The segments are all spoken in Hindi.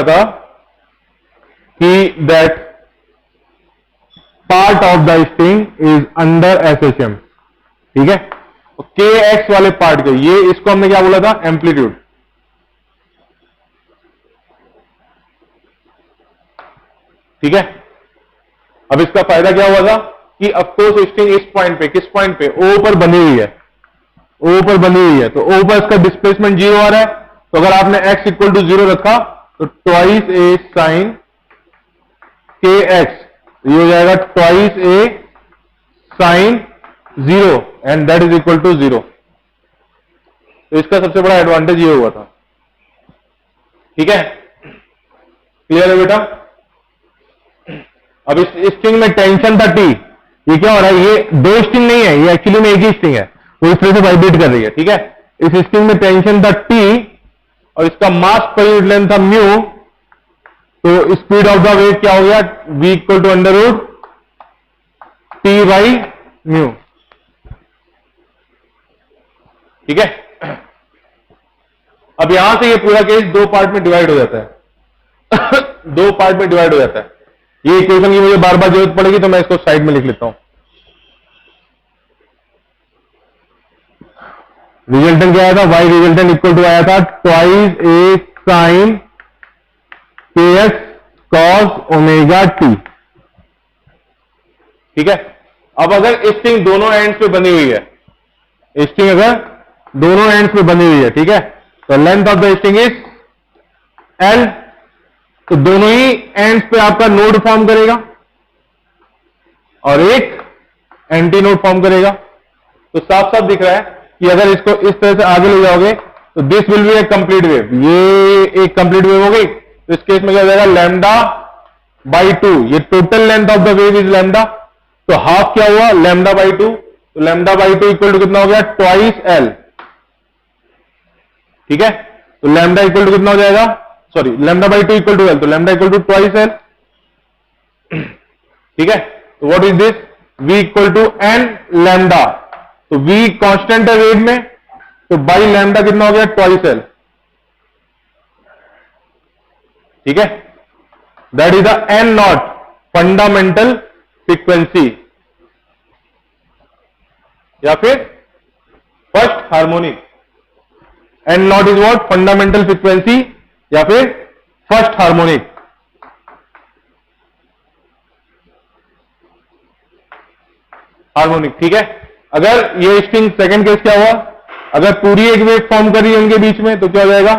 था कि that part of the string is under SHM, ठीक है। के एक्स वाले पार्ट के, ये इसको हमने क्या बोला था, एम्पलीट्यूड, ठीक है। अब इसका फायदा क्या हुआ था कि अफकोर्स स्ट्रिंग इस पॉइंट पे, किस पॉइंट पे, ओ पर बनी हुई है, ओ पर बनी हुई है, तो ओ पर इसका डिस्प्लेसमेंट 0 आ रहा है। तो अगर आपने x इक्वल टू 0 रखा तो ट्वाइस ए साइन के एक्स, ये हो जाएगा twice a sine 0 and that is equal to 0। तो इसका सबसे बड़ा एडवांटेज ये हुआ था, ठीक है। क्लियर है बेटा। अब इस स्ट्रिंग में टेंशन था टी, ये क्या हो रहा है, ये दो स्ट्रिंग नहीं है, ये एक्चुअली में एक ही स्ट्रिंग है, वो इस तरह से वाइब्रेट कर रही है, ठीक है। इस स्ट्रिंग में टेंशन था टी और इसका मास पर यूनिट लेंथ था म्यू, तो स्पीड ऑफ द वेव क्या हो गया, v equal to under root T by mu, ठीक है। अब यहां से ये पूरा केस दो पार्ट में डिवाइड हो जाता है दो पार्ट में डिवाइड हो जाता है। ये इक्वेशन की मुझे बार बार जरूरत पड़ेगी तो मैं इसको साइड में लिख लेता हूं। रिजल्टेंट क्या आया था, y रिजल्टेंट इक्वल टू आया था ट्वाइस ए साइन के एक्स कॉस ओमेगा टी, ठीक है। अब अगर स्ट्रिंग दोनों एंड्स पे बनी हुई है, स्ट्रिंग अगर दोनों एंड्स पे बनी हुई है, ठीक है, तो length of the string is L, तो दोनों ही एंड्स पे आपका नोड फॉर्म करेगा और एक एंटी नोड फॉर्म करेगा। तो साफ साफ दिख रहा है कि अगर इसको इस तरह से आगे ले जाओगे तो this will B A complete wave, ये एक कंप्लीट वेव हो गई। तो इस केस में क्या हो जाएगा, लैम्डा बाई 2, ये total length of the wave is lambda, तो हाफ क्या हुआ, लैम्डा बाई 2, तो लैम्डा बाई 2 इक्वल टू कितना हो गया, ट्वाइस एल, ठीक है। तो लैम्डा इक्वल टू कितना हो जाएगा, sorry lambda by 2 equal to L, तो lambda equal to twice L, ठीक है। तो what is this, v equal to N lambda, तो v कांस्टेंट है वेव में, तो बाई लैम्डा कितना हो गया, ट्वाइस एल, ठीक है। That is the N naught fundamental frequency या फिर first harmonic. N naught is what, fundamental frequency या फिर फर्स्ट हार्मोनिक। हार्मोनिक, ठीक है। अगर ये स्ट्रिंग सेकंड केस क्या हुआ, अगर पूरी एक वेव फॉर्म करी है उनके बीच में तो क्या हो जाएगा,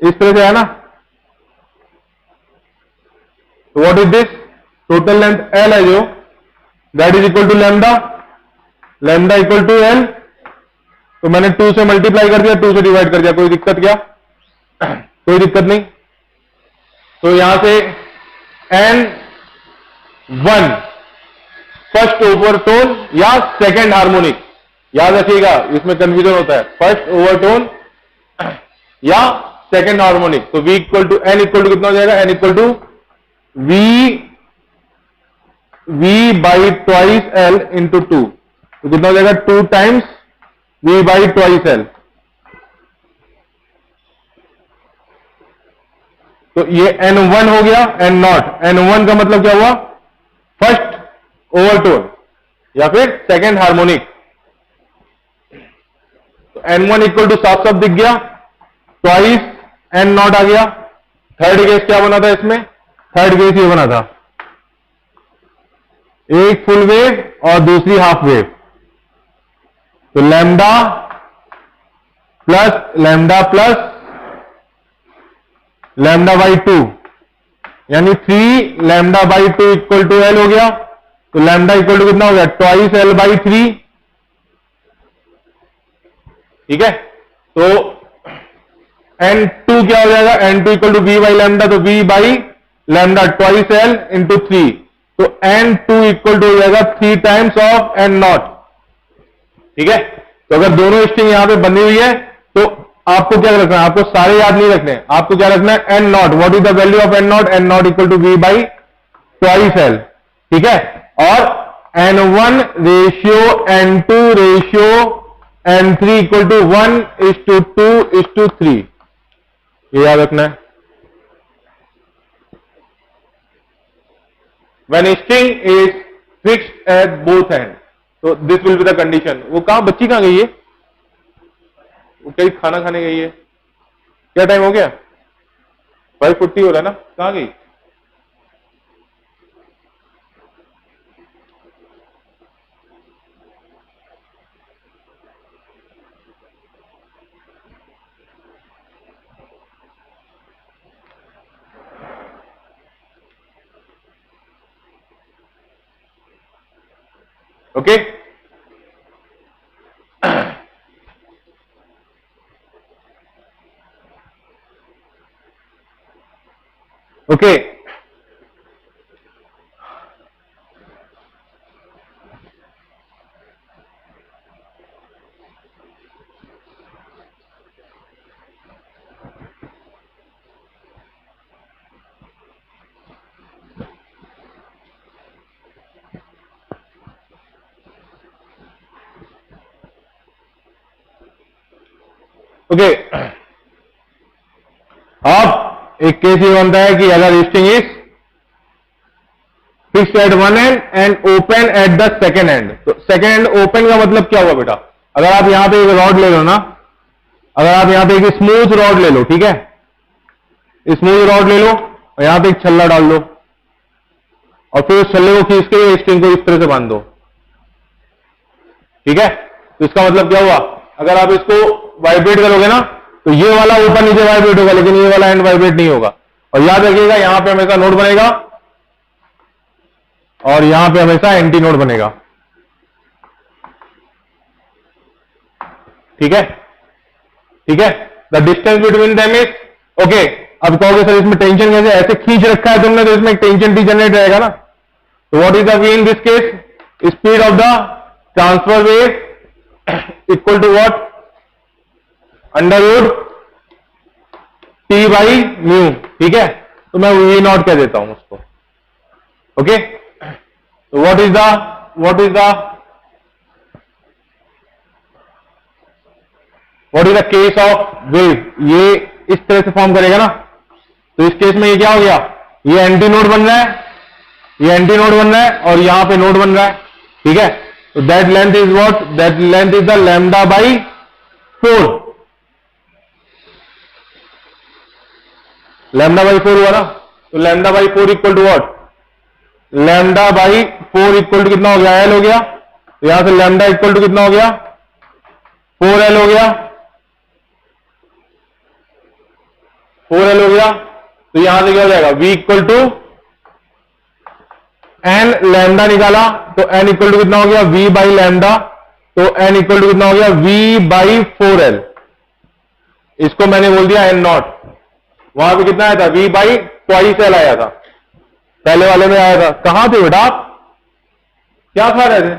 इस तरह से है ना। तो what is this, total length L है जो, that is equal to lambda, lambda equal to L, तो मैंने 2 से मल्टीप्लाई कर दिया, 2 से डिवाइड कर दिया, कोई दिक्कत क्या, कोई दिक्कत नहीं। तो यहां से n1 फर्स्ट ओवरटोन या सेकंड हार्मोनिक, याद रखिएगा इसमें कंफ्यूजन होता है, फर्स्ट ओवरटोन या सेकंड हार्मोनिक। तो v equal to N equal to कितना हो जाएगा, n equal to v by twice L into 2, तो कितना हो जाएगा 2 times v by twice L. तो ये n1 हो गया, n नॉट, n1 का मतलब क्या हुआ, फर्स्ट ओवरटोन या फिर सेकंड हार्मोनिक। तो n1 इक्वल टू साफ साफ दिख गया, ट्वाइस n नॉट आ गया। थर्ड केस क्या बना था इसमें, थर्ड केस ये बना था, एक फुल वेव और दूसरी हाफ वेव, तो लैम्डा प्लस लैम्डा बाई 2 यानी 3 lambda by 2 equal to L हो गया। तो लैम्डा इक्वल टू कितना हो गया, ट्वाइस एल बाई 3, ठीक है। तो n2 क्या हो जाएगा, n2 equal to v by lambda, तो v by lambda twice L into 3, तो n2 इक्वल टू हो जाएगा 3 टाइम्स ऑफ n नॉट, ठीक है। तो अगर दोनों स्ट्रिंग यहां पे बनी हुई है तो आपको क्या रखना है, आपको सारे याद नहीं रखने, आपको क्या रखना है, n naught, what is the value of n naught, n naught equal to v by twice L, ठीक है। और n1 ratio n2 ratio n3 equal to 1:2:3, ये याद रखना है। When string is fixed at both end, तो this will be the condition. वो कहां बच्ची कहां गई है? वो कहीं खाना खाने गई है। क्या टाइम हो गया? 5:40 हो रहा है ना, कहां गई? Okay okay okay. अब एक केस ये बनता है कि अगर string is fixed eight one and and open at the second and, तो सेकेंड एंड ओपन का मतलब क्या हुआ बेटा? अगर आप यहां पे एक रॉड ले लो ना, अगर आप यहां पे एक स्मूथ रॉड ले लो, ठीक है, स्मूथ रॉड ले लो और यहां पे एक छल्ला डाल दो और फिर उस छल्ले को खींच के स्ट्रिंग को इस तरह से बांध दो, ठीक है। तो इसका मतलब क्या हुआ? अगर आप इसको वाइब्रेट करोगे ना तो ये वाला ऊपर नीचे वाइब्रेट होगा लेकिन ये वाला एंड वाइब्रेट नहीं होगा। और याद रखिएगा यहां पे हमेशा नोड बनेगा और यहां पे हमेशा एंटी नोड बनेगा, ठीक है, ठीक है। The distance between them is okay. अब कहोगे सर इसमें टेंशन कैसे? ऐसे खींच रखा है तुमने तो इसमें एक टेंशन टी जनरेट रहेगा ना। तो what is the V in this case? Speed of the transverse wave equal to what? Under root T by mu, ठीक है। तो मैं वी नॉट कह देता हूं उसको, ओके। तो what is the case of wave? ये इस तरह से फॉर्म करेगा ना, तो इस केस में ये क्या हो गया? ये एंटी नोड बन रहा है, ये एंटी नोड बन रहा है और यहां पे नोड बन रहा है, ठीक है। तो that length is what? That length is the lambda by 4। Lambda by 4 हुआ ना, तो lambda by 4 equal to what? Lambda by 4 equal to कितना हो गया? एल हो गया। तो यहां से लैम्डा इक्वल टू कितना हो गया? 4L हो गया, 4L हो गया। तो यहां से क्या हो जाएगा? V equal to N, lambda निकाला तो एन इक्वल टू कितना हो गया? V by lambda. तो एन इक्वल टू कितना हो गया? V by 4L। इसको मैंने बोल दिया एन नॉट। वहां पे कितना आया था? V बाई ट्वाइस एल आया था, पहले वाले में आया था। कहां थे बेटा आप? क्या खा रहे थे?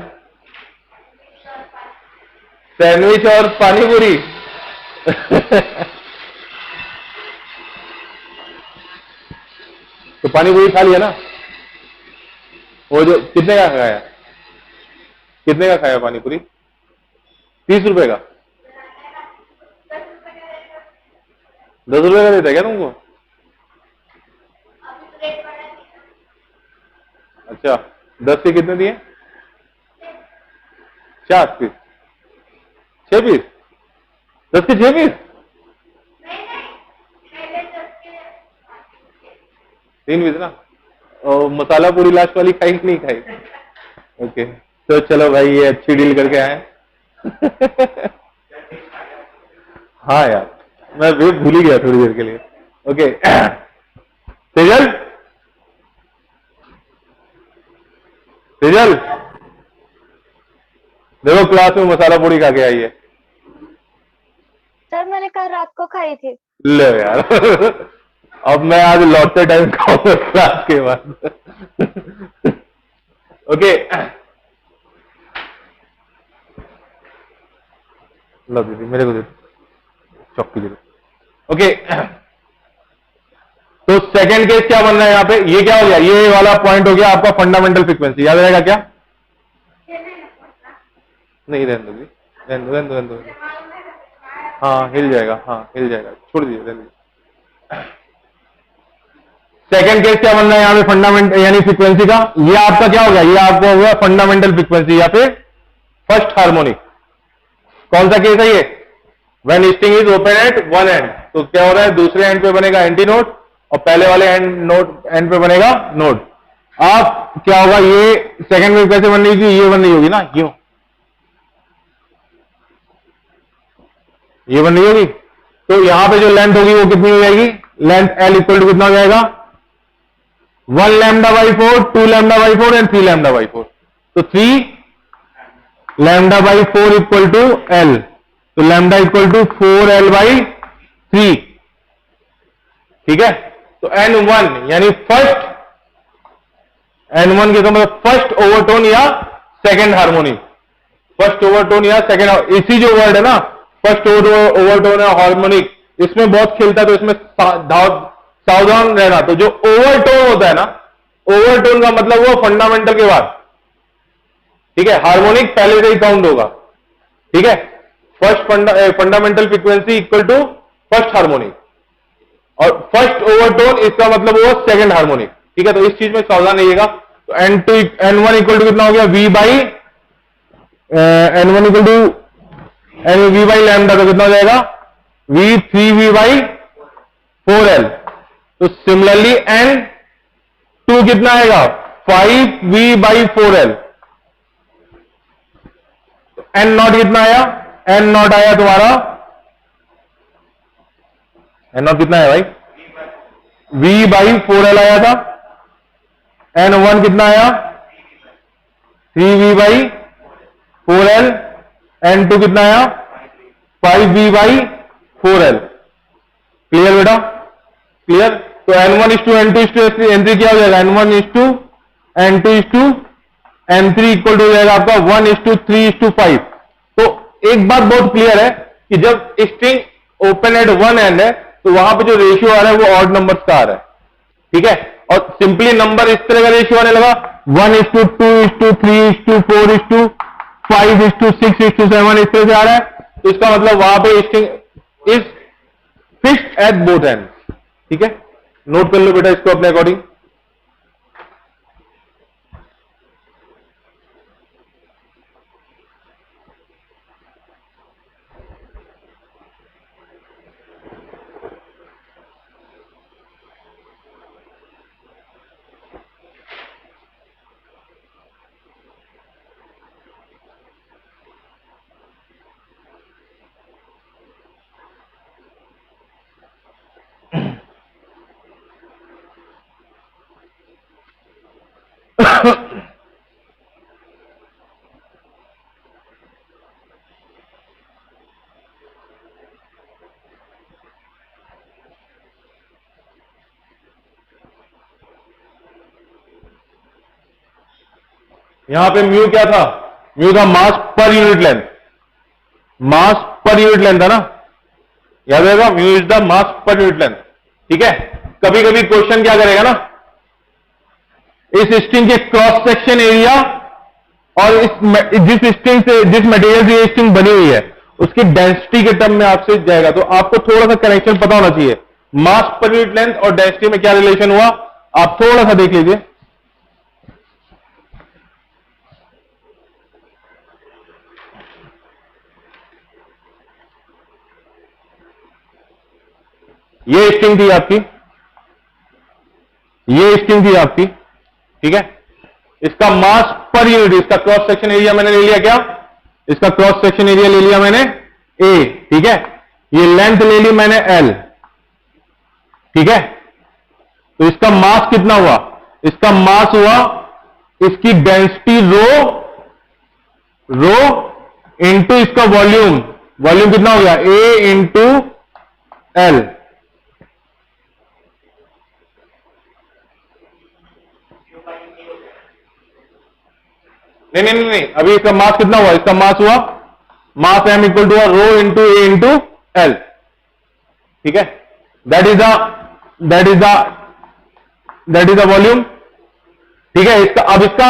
सैंडविच और पानी पूरी तो पानी पूरी खा लिया ना? वो जो कितने का खाया? कितने का खाया पानी पूरी? 30 रुपए का? 10 रुपए का देता है क्या तुमको? अच्छा, 10 के कितने दिए? 4 पीस? 6 पीस? 10 के 6 पीस? 3 पीस ना? और मसाला पूरी लास्ट वाली खाई कि नहीं खाई? ओके, तो चलो भाई ये अच्छी डील करके आए हाँ यार, मैं भी भूल ही गया थोड़ी देर के लिए। ओके तेजल, तेजल देखो क्लास में मसाला पूरी खा के आई है। सर मैंने कल रात को खाई थी। ले यार अब मैं आज लौटते टाइम खाऊंगा क्लास के बाद ओके लो दीदी, मेरे को दे चौकी दे। ओके, तो सेकंड केस क्या बन रहा है यहाँ पे? ये क्या हो गया? ये वाला पॉइंट हो गया आपका फंडामेंटल फ्रीक्वेंसी। याद रहेगा क्या? नहीं, रहने दो जी, रहने दो। हाँ हिल जाएगा, हाँ हिल जाएगा, छोड़ दीजिए, रहने दीजिए। सेकंड केस क्या बन रहा है यहां पे फंडामेंटल यानी फ्रीक्वेंसी का, ये आपका क्या होगा, ये आपको होगा फंडामेंटल फ्रीक्वेंसी या फिर फर्स्ट हार्मोनिक। कौन सा केस है ये, when string is open at one and, तो क्या हो रहा है दूसरे एंड पे बनेगा एंटी नोड और पहले वाले एंड पे बनेगा नोड। आप क्या होगा, ये सेकंड वेव कैसे बन रही थी, ये बन रही होगी ना, क्यों ये बन रही होगी, तो यहां पे जो लेंथ होगी वो कितनी हो जाएगी, लेंथ एल इक्वल टू कितना हो जाएगा, 1 lambda by 4, 2 lambda by 4 and 3 lambda by 4, तो 3 lambda by 4 equal to L, तो lambda equal to 4 L by 3, ठीक है। तो N1 यानी फर्स्ट, N1 के मतलब फर्स्ट ओवरटोन या सेकंड हार्मोनिक, फर्स्ट ओवरटोन या सेकंड, इसी जो वर्ड है ना फर्स्ट ओवरटोन या हार्मोनिक, इसमें बहुत खेलता है, तो इसमें सावधान रहना। तो जो ओवरटोन होता है ना, ओवरटोन का मतलब वो फंडामेंटल के बाद, ठीक है, हार्मोनिक पहले से ही काउंट होगा, ठीक है। First fundamental frequency equal to first harmonic, और फर्स्ट ओवरटोन इसका मतलब वो सेकंड हार्मोनिक, ठीक है। तो इस चीज में सावधान रहिएगा। तो N1 इक्वल टू कितना हो गया, V by N1 equal to V by lambda, तो कितना हो जाएगा, V 3V बाई 4L। तो सिमिलरली N2 कितना आएगा, 5V by 4L। N not कितना आया, N नॉट आया तुम्हारा, N नॉट कितना है भाई, V बाई 4L आया था। N1 कितना आया, 3V बाई 4L। N2 कितना आया, 5V बाई 4L। क्लियर बेटा, क्लियर। तो N1 इस टू N2 इस टू N3 क्या हो जाएगा, N1 इस टू N2 इस टू N3 इक्वल टू हो जाएगा आपका 1 इस टू 3 इस टू 5। तो एक बात बहुत क्लियर है कि जब string open at one and है तो वहां पे जो रेशियो आ रहा है वो ऑड नंबर्स का आ रहा है, ठीक है। और सिंपली नंबर इस तरह का रेशियो आने लगा, 1 इस टू 2 इस टू 3 इस टू 4 इस टू 5 इस टू 6 इस टू 7 इस तरह से आ रहा है। तो इसका मतलब वहां पे string is fixed at both and, ठीक है। नोट कर लो बेटा इसको अपने अकॉर्डिंग। यहां पे म्यू क्या था, म्यू था मास पर यूनिट लेंथ, मास पर यूनिट लेंथ था ना, याद रहेगा, म्यू इज द मास पर यूनिट लेंथ, ठीक है। कभी कभी क्वेश्चन क्या करेगा ना, इस स्ट्रिंग के क्रॉस सेक्शन एरिया और जिस स्ट्रिंग से, जिस मटेरियल से ये स्ट्रिंग बनी हुई है उसकी डेंसिटी के टर्म में आपसे जाएगा। तो आपको थोड़ा सा कनेक्शन पता होना चाहिए, मास पर यूनिट लेंथ और डेंसिटी में क्या रिलेशन हुआ, आप थोड़ा सा देख लीजिए। ये स्ट्रिंग थी आपकी, ये स्ट्रिंग थी आपकी, ठीक है। इसका मास पर यूनिट, इसका क्रॉस सेक्शन एरिया मैंने ले लिया, क्या, इसका क्रॉस सेक्शन एरिया ले लिया मैंने A, ठीक है। ये लेंथ ले ली मैंने L, ठीक है। तो इसका मास कितना हुआ, इसका मास हुआ इसकी डेंसिटी रो इंटू इसका वॉल्यूम, वॉल्यूम कितना हो गया A इंटू L। नहीं, अभी इसका मास कितना हुआ, इसका मास हुआ mass M equal to rho into A into L, ठीक है। दैट इज द वॉल्यूम, ठीक है। इसका अब इसका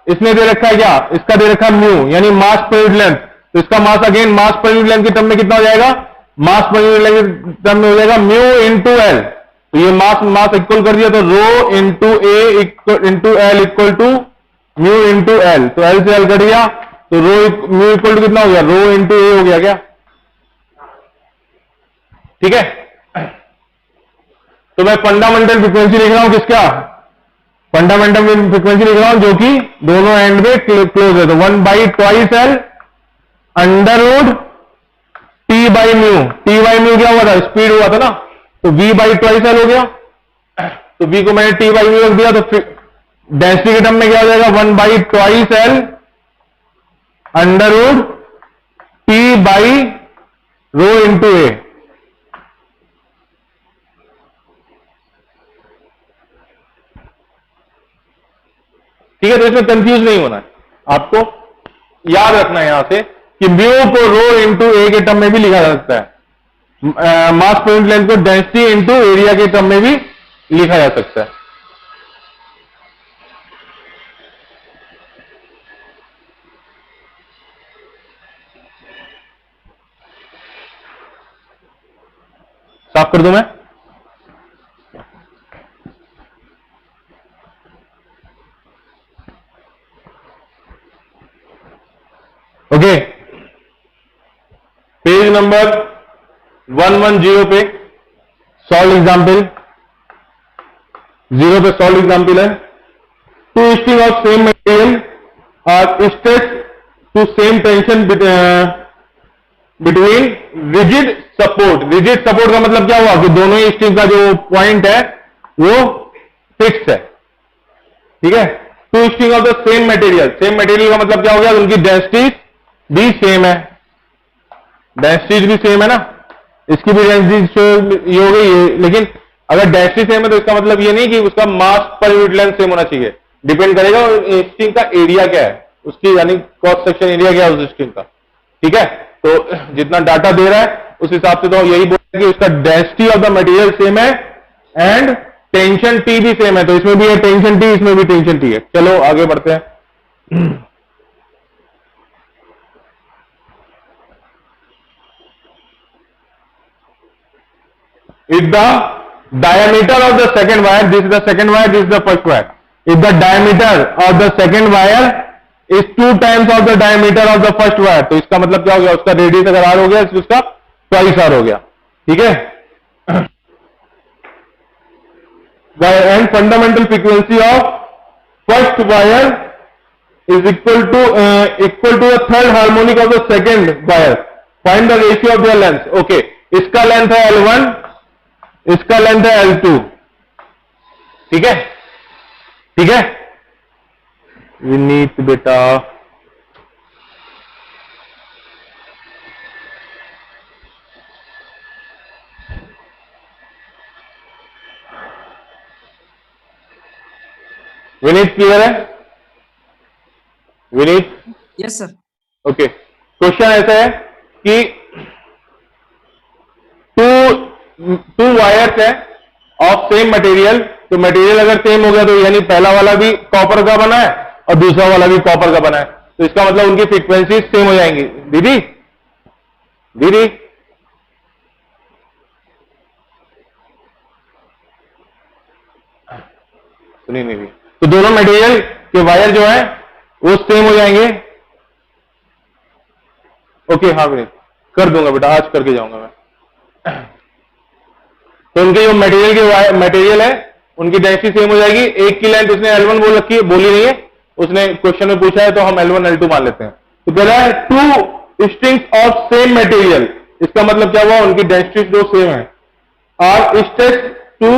इसने दे रखा है क्या, इसका दे रखा है म्यू यानी मास पर यूनिट लेंथ। तो इसका मास अगेन मास पर यूनिट लेंथ के टर्म में कितना हो जाएगा, मास पर यूनिट लेंथ के टर्म में हो जाएगा म्यू इंटू L। तो ये मास मास इक्वल कर दिया, तो rho into A into L equal to mu into L, तो एल से एल कट गया, तो रो म्यू इक्वल टू कितना हो गया, रो इंटू ए हो गया क्या? ठीक है, तो मैं फंडामेंटल फ्रीक्वेंसी लिख रहा हूं किसका, फंडामेंटल फ्रीक्वेंसी लिख रहा हूं जो कि दोनों एंड में क्लोज है, तो 1/2 L under root T by mu क्या हुआ था, स्पीड हुआ था ना, तो v/2 एल हो गया, तो v को मैंने t बाई म्यू रख दिया, तो फिर डेंसिटी के टर्म में क्या हो जाएगा, 1/2 L under root T by rho into A. ठीक है, तो इसमें कंफ्यूज नहीं होना है, आपको याद रखना है यहां से कि म्यू को रो इंटू ए के टर्म में भी लिखा जा सकता है, मास पर यूनिट लेंथ को डेंसिटी इंटू एरिया के टर्म में भी लिखा जा सकता है। साफ कर दूं मैं? ओके, पेज नंबर 110 पे सॉल्व एग्जाम्पल, 0 पे सॉल्व एग्जाम्पल है, two string of same material are stretch to same tension between rigid support. Rigid support का मतलब क्या हुआ कि दोनों ही स्ट्रिंग का जो पॉइंट है वो फिक्स है। ठीक है, two string of the same material, same material का मतलब क्या हो गया, उनकी डेंसिटी भी सेम है, डेंसिटी भी सेम है ना, इसकी भी डेंसिटी ये हो गई है, लेकिन अगर डेंसिटी सेम है तो इसका मतलब ये नहीं कि उसका मास पर यूनिट लेंथ सेम होना चाहिए, डिपेंड करेगा स्ट्रिंग का एरिया क्या है, उसकी यानी क्रॉस सेक्शन एरिया क्या है उस स्ट्रिंग का। ठीक है, तो जितना डाटा दे रहा है उस हिसाब से तो यही बोलेगा कि उसका density of the material same है एंड टेंशन टी भी सेम है, तो इसमें भी है टेंशन टी, इसमें भी टेंशन टी है। चलो आगे बढ़ते हैं। If the diameter of the second wire, this is the second wire, this is the first wire. If the diameter of the second wire is 2 times of the diameter of the first wire, तो इसका मतलब क्या हो गया, उसका रेडियस अगर r हो गया तो उसका ट्वाइस r हो गया। ठीक है, and fundamental frequency of first wire is equal to the third harmonic of the second wire. Find the ratio of their length. Okay, इसका लेंथ है L1, इसका लेंथ है L2। ठीक है, ठीक है, विनीत बेटा विनीत क्लियर है? Vineet? Yes sir. Okay, question ऐसा है कि टू वायर्स है ऑफ सेम मटेरियल, तो मटेरियल अगर सेम हो गया तो यानी पहला वाला भी कॉपर का बना है और दूसरा वाला भी कॉपर का बना है, तो इसका मतलब उनकी फ्रीक्वेंसी सेम हो जाएंगी। दीदी दीदी सुनी नहीं रही, तो दोनों मटेरियल के वायर जो है वो सेम हो जाएंगे। ओके, हाँ विनीत कर दूंगा बेटा, आज करके जाऊंगा मैं। तो उनके जो मटेरियल है उनकी डेंसिटी सेम हो जाएगी। एक की लेंथ उसने L1 बोल रखी है, बोली नहीं है, उसने क्वेश्चन में पूछा है तो हम L1 L2 मान लेते हैं। तो कह रहा है two strings of same material, इसका मतलब क्या हुआ, उनकी डेंसिटी जो सेम है, are stretch to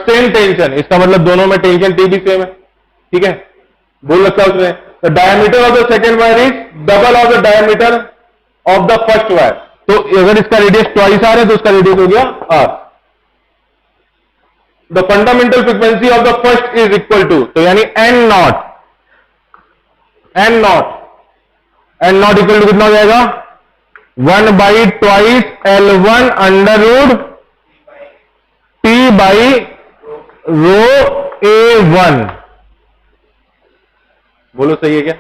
same tension, इसका मतलब दोनों में टेंशन टी भी सेम है। ठीक है, बोल रखा है उसने the diameter of the second wire is double of the diameter of the first wire, तो अगर इसका रेडियस ट्वाइस आर है तो उसका रेडियस हो गया R. The fundamental frequency of the first is equal to, तो यानी एन नॉट इक्वल टू कितना हो जाएगा, 1/2 L1 under root T by rho A1। बोलो सही है क्या?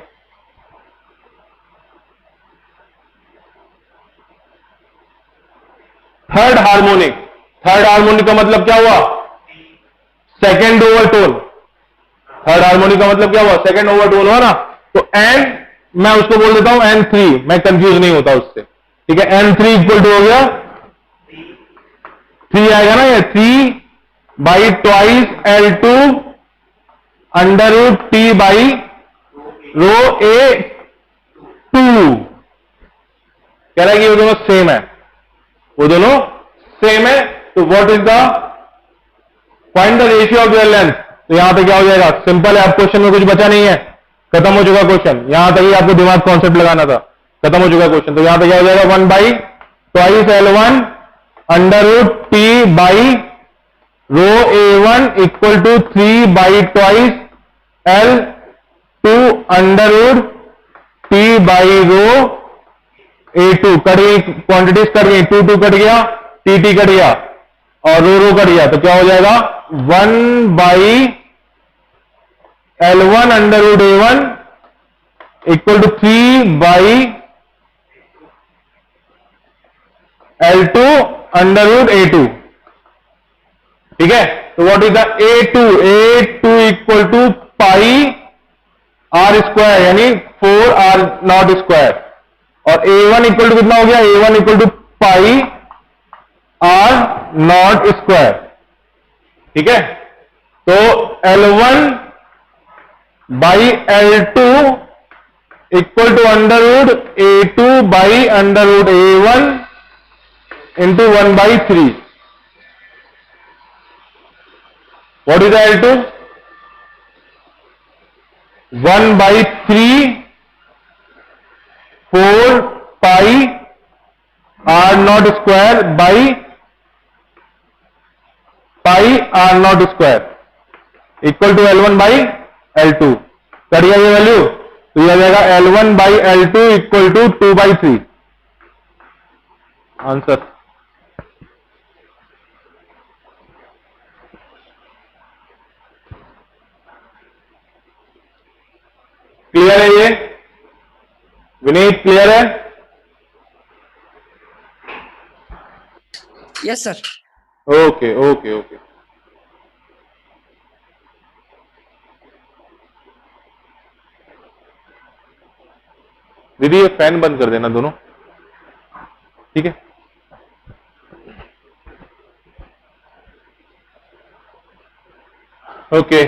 थर्ड हार्मोनिक, थर्ड हार्मोनिक का मतलब क्या हुआ? Second overtone. थर्ड हार्मोनिक का मतलब क्या हुआ? सेकेंड ओवरटोन हुआ ना। तो एन, मैं उसको बोल देता हूं N3, मैं कंफ्यूज नहीं होता उससे, ठीक है। N3 इक्वल टू हो गया 3 आएगा ना, ये 3/2 under root T by rho A2। कह रहा है कि वो दोनों सेम है, वो दोनों सेम है। तो what is the find the ratio of their length. तो यहां पे क्या हो जाएगा? सिंपल है, अब क्वेश्चन में कुछ बचा नहीं है, खत्म हो चुका क्वेश्चन। यहां तक ही आपको दिमाग कॉन्सेप्ट लगाना था, खत्म हो चुका क्वेश्चन। तो यहां पे क्या हो जाएगा? 1/2 L1 under root T by rho A1 equal to 3/2 L2 under root T by rho A2। कट गई क्वांटिटीज, कट गई, 2 कट गया, टी कट गया और रो कट गया। तो क्या हो जाएगा? 1/L1 under root A1 equal to 3/L2 under root A2, ठीक है। तो what is the A2 equal to pi R square, यानी 4r0 स्क्वायर। और A1 इक्वल टू कितना हो गया? A1 equal to pi r0 square, ठीक है। तो L1 by L2 equal to under root A2 by under root A1 into 1/3। What is L2? 1/3 4 pi r0 square by pi r0 square equal to L1 by L2। कर दिया ये वैल्यू, तो यह आ जाएगा L1 by L2 equal to 2/3 answer. Clear है ये विनीत? क्लियर है? Yes sir. Okay okay okay. दीदी ये फैन बंद कर देना दोनों, ठीक है। ओके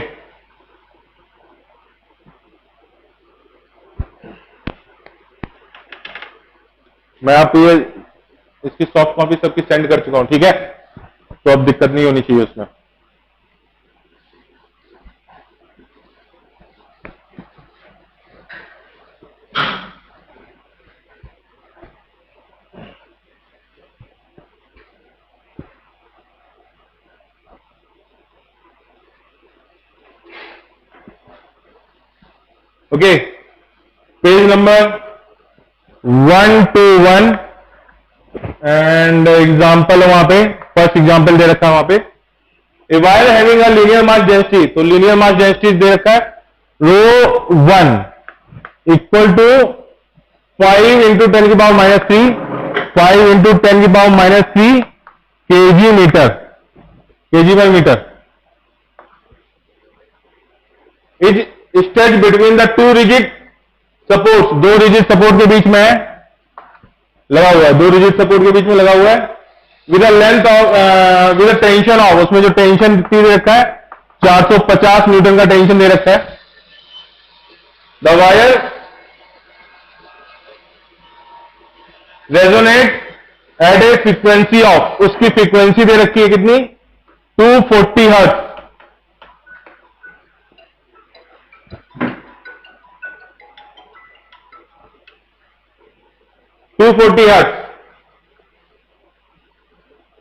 मैं आपको ये इसकी सॉफ्ट कॉपी सबकी सेंड कर चुका हूं, ठीक है। तो अब दिक्कत नहीं होनी चाहिए उसमें। Okay, page number 121 and example वहां पे फर्स्ट एग्जाम्पल दे रखा है वहां पे। A wire having a linear mass density, तो लीनियर मास डेंसिटी दे रखा है ρ1 equal to 5 into 10⁻³ 5 into 10⁻³ KG metre, KG by metre is stayed between the two rigid support. दो रिजिड सपोर्ट के बीच में है, लगा हुआ है, दो रिजिड सपोर्ट के बीच में लगा हुआ है। With length of with tension of, उसमें जो टेंशन कितनी दे रखा है? 450 न्यूटन का टेंशन दे रखा है। The wire resonate at a frequency of, उसकी फ्रीक्वेंसी दे रखी है कितनी? 240 hertz.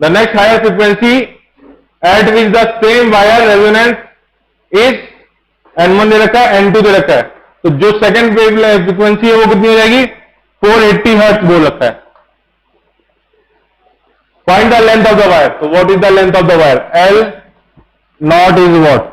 The next higher frequency at which the same wire resonance is N1 दे रखा है, N2 दे रखा है। तो जो सेकंड फ्रीक्वेंसी है वो कितनी हो जाएगी? 480 हर्ट्ज बोल रखा है। Find the length of the wire, तो what is the length of the wire? L not is what?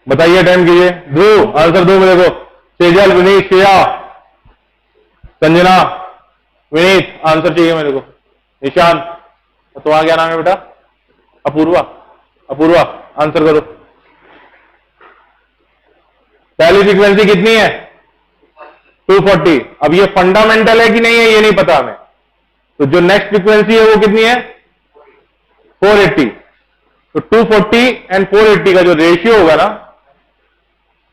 बताइए, टाइम कीजिए। ध्रुव आंसर दो मेरे को। सेजल, विनीत, श्रेया, संजना, विनीत आंसर चाहिए मेरे को। निशान, तो क्या नाम है बेटा? अपूर्वा। अपूर्वा आंसर करो। पहली फ्रीक्वेंसी कितनी है? 240। अब ये फंडामेंटल है कि नहीं है ये नहीं पता हमें, तो जो नेक्स्ट फ्रीक्वेंसी है वो कितनी है? 480। तो 240 एंड 480 का जो रेशियो होगा ना,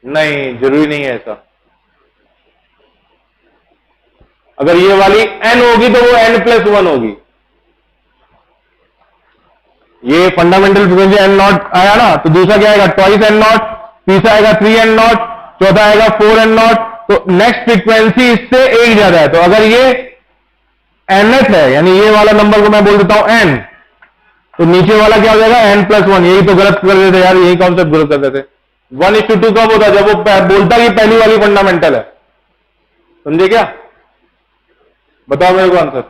नहीं जरूरी नहीं है ऐसा। अगर ये वाली n होगी तो वो n+1 होगी। ये फंडामेंटल फ्रीक्वेंसी n नॉट आया ना, तो दूसरा क्या आएगा? ट्वाइस n नॉट, तीसरा आएगा 3n नॉट, चौथा आएगा 4n नॉट। तो नेक्स्ट फ्रीक्वेंसी इससे एक ज्यादा है। तो अगर ये nth है, यानी ये वाला नंबर को मैं बोल देता हूं n, तो नीचे वाला क्या हो जाएगा? n+1। यही तो गलत कर देते यार, यही कॉन्सेप्ट गलत कर देते। 1:2 कब होता? जब वो बोलता कि पहली वाली फंडामेंटल है। समझे क्या? बताओ मेरे को आंसर।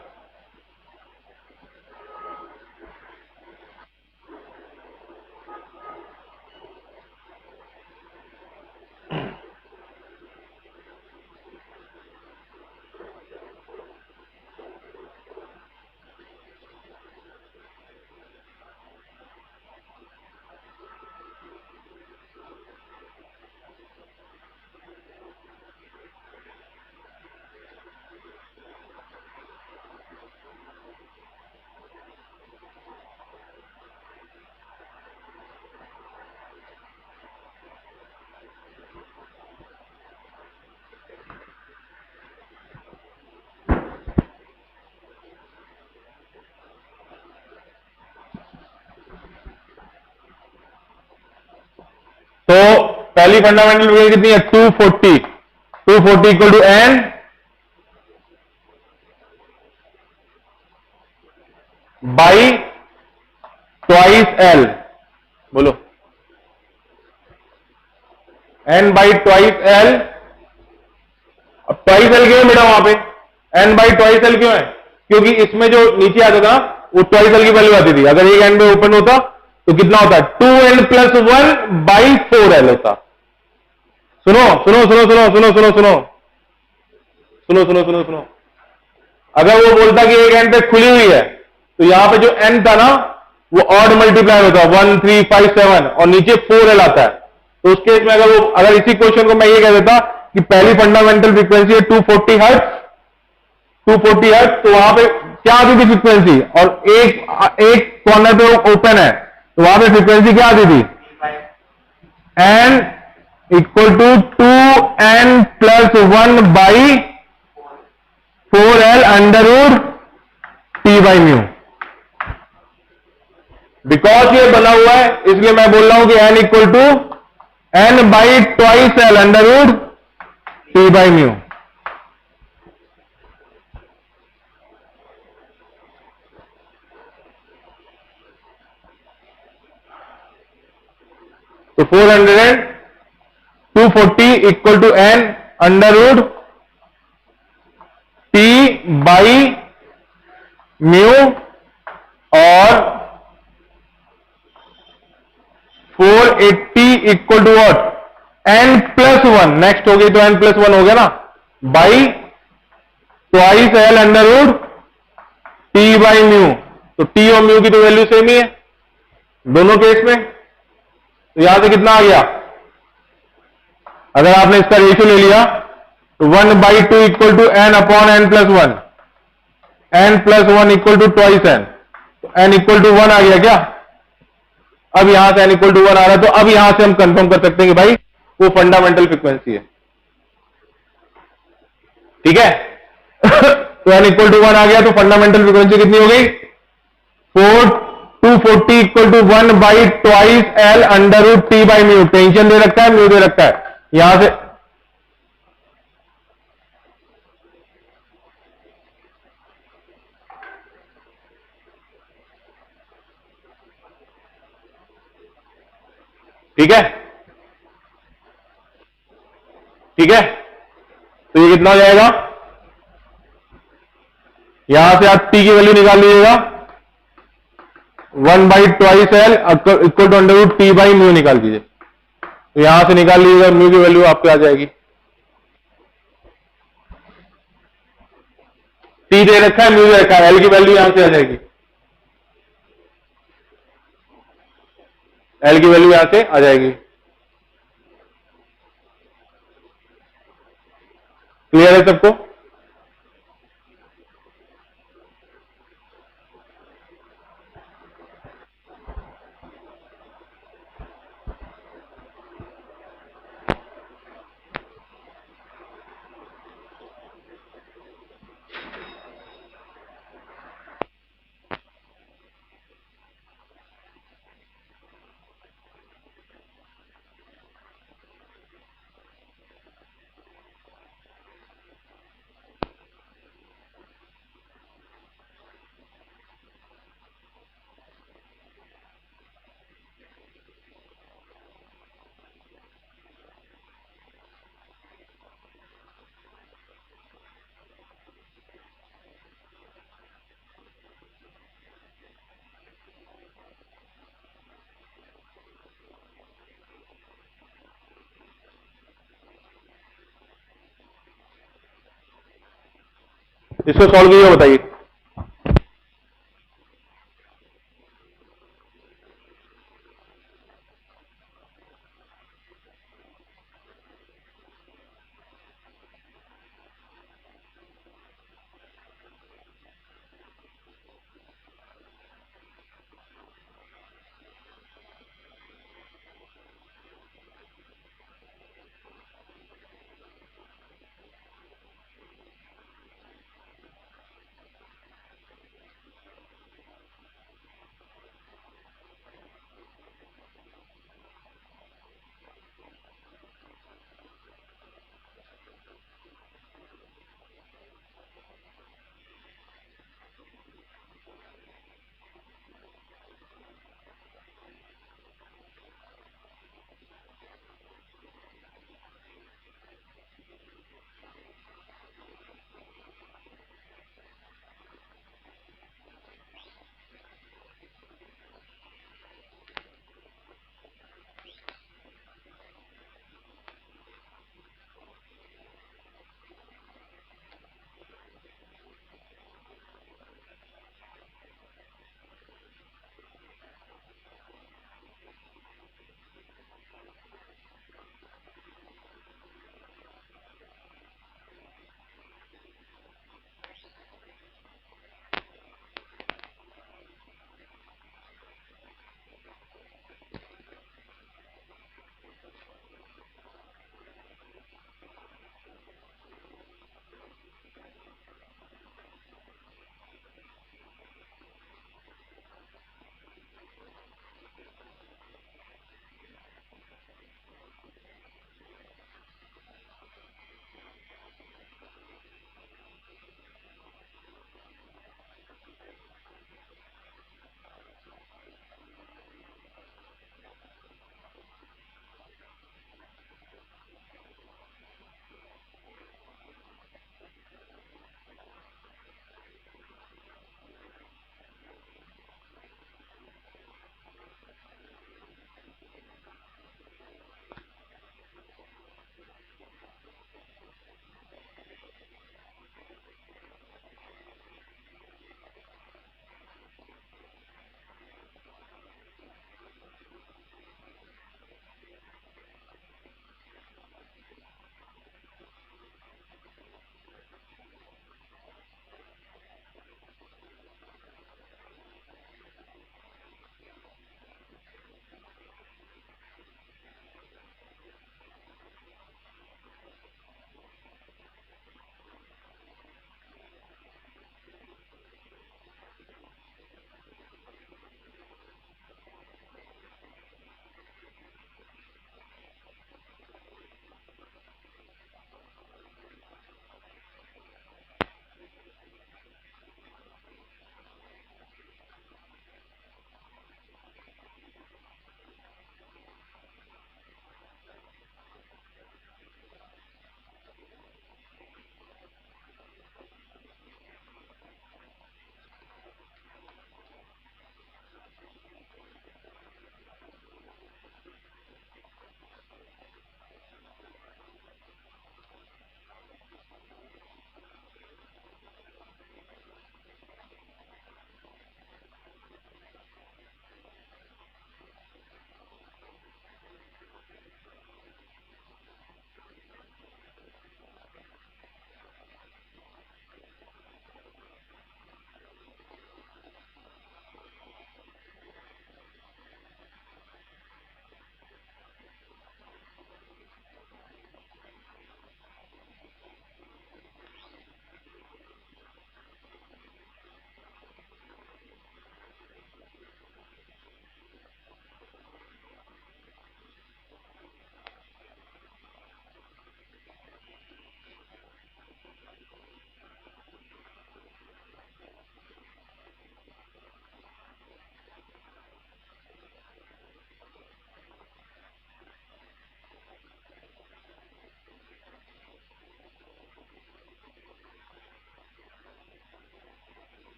तो पहली फंडामेंटल फ्रीक्वेंसी कितनी है? 240। 240 equal to n by twice l। बोलो, n बाई ट्वाइस l। अब ट्वाइस l क्यों है बेटा वहां पे? n बाई ट्वाइस l क्यों है? क्योंकि इसमें जो नीचे आता था ना, वो ट्वाइस l की वैल्यू आती थी। अगर एक n पे ओपन होता तो कितना होता है? 2n+1 बाई 4l होता। सुनो सुनो सुनो सुनो सुनो सुनो सुनो सुनो सुनो सुनो सुनो। अगर वो बोलता कि एक n पे खुली हुई है, तो यहां पे जो n था ना, वो ऑड मल्टीप्लाई होता, 1 3 5 7, और नीचे 4l आता है। तो उस केस में अगर इसी क्वेश्चन को मैं ये कह देता कि पहली फंडामेंटल फ्रीक्वेंसी है 240 हर्ट्ज, 240 हर्ट्ज, तो वहां पे क्या आती थी फ्रीक्वेंसी? और एक कॉर्नर पे ओपन है, तो वहां पे फ्रीक्वेंसी क्या आती थी? n equal to 2n+1 by 4l under t by mu. Because ये बना हुआ है इसलिए मैं बोल रहा हूं कि n equal to n by twice l under t by mu. तो 240 equal to n under t by mu, और 480 equal to what? n+1। Next हो गई तो n+1 हो गया ना, by twice l under t by mu. तो t और म्यू की तो वैल्यू सेम ही है दोनों केस में। तो यहां से कितना आ गया? अगर आपने इसका रेशियो ले लिया तो 1/2 equal to n upon n+1, n+1 equal to twice n, तो n इक्वल टू 1 आ गया क्या? अब यहां से n इक्वल टू 1 आ रहा है, तो अब यहां से हम कंफर्म कर सकते हैं कि भाई वो फंडामेंटल फ्रीक्वेंसी है। ठीक है? तो n इक्वल टू 1 आ गया, तो फंडामेंटल फ्रीक्वेंसी कितनी हो गई? 240 equal to 1 by twice l under t by mu. Tension दे रखता है, म्यू दे रखता है यहां से। ठीक है? ठीक है? तो ये कितना हो जाएगा? यहां से आप t की वैल्यू निकाल लीजिएगा, 1 by twice l equal to under t by mu निकाल दीजिए। तो यहां से निकाल लीजिएगा, म्यू की वैल्यू आपकी आ जाएगी। टी दे रखा है, म्यू दे रखा है, एल की वैल्यू यहां से आ जाएगी, एल की वैल्यू यहां से आ जाएगी। क्लियर है सबको? इसको सॉल्व कीजिए, बताइए।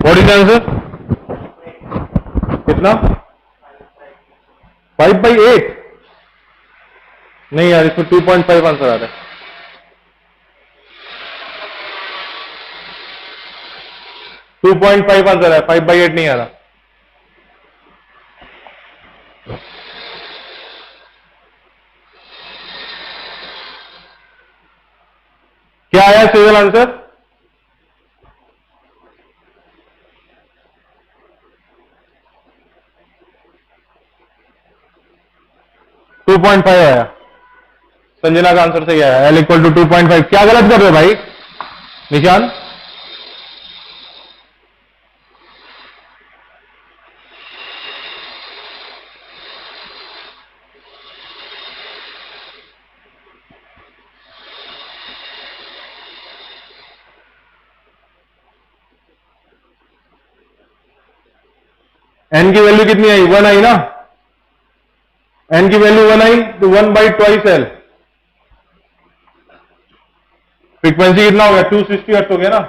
What is answer? कितना? 5/8? नहीं यार, इसमें 2.5 आंसर आ रहा है। 2.5 आंसर है, 5/8 नहीं आ रहा। क्या आया civil answer? Two point five आया। संजना का आंसर सही आया, L इक्वल टू 2.5। क्या गलत कर रहे हो भाई निशान? n की वैल्यू कितनी आई? 1 आई ना। n की वैल्यू 1 आई तो 1/2L। फ्रीक्वेंसी कितना हो गया? 260 हर्ट्ज हो गया ना।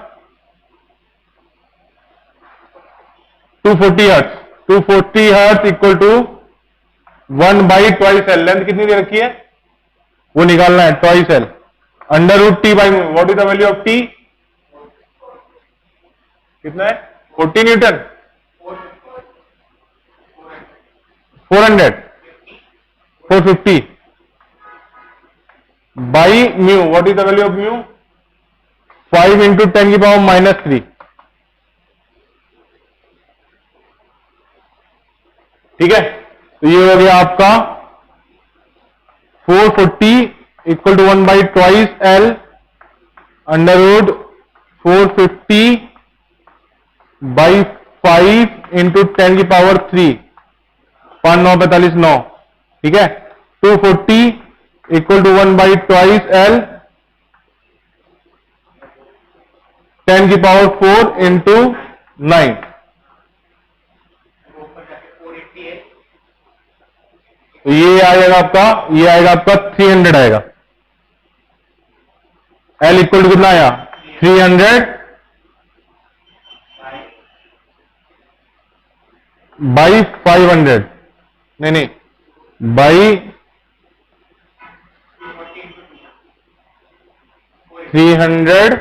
240 hertz. 240 hertz equal to 1/2L। Length कितनी दे रखी है वो निकालना है, 2L। √T by what is the value of T? कितना है? 40 newton. 400 450 by mu. What is the value of mu? 5 into 10⁻³ ठीक है। तो ये हो गया आपका 440 equal to 1/2L √450 by 5 into 10⁻³ 5 9 45 9 ठीक है। 240 इक्वल टू 1/2L 10⁻4 इंटू 9। तो ये आएगा आपका, ये आएगा आपका 300 आएगा। L इक्वल टू कितना आया? 300 बाई 500 नहीं नहीं बाई 300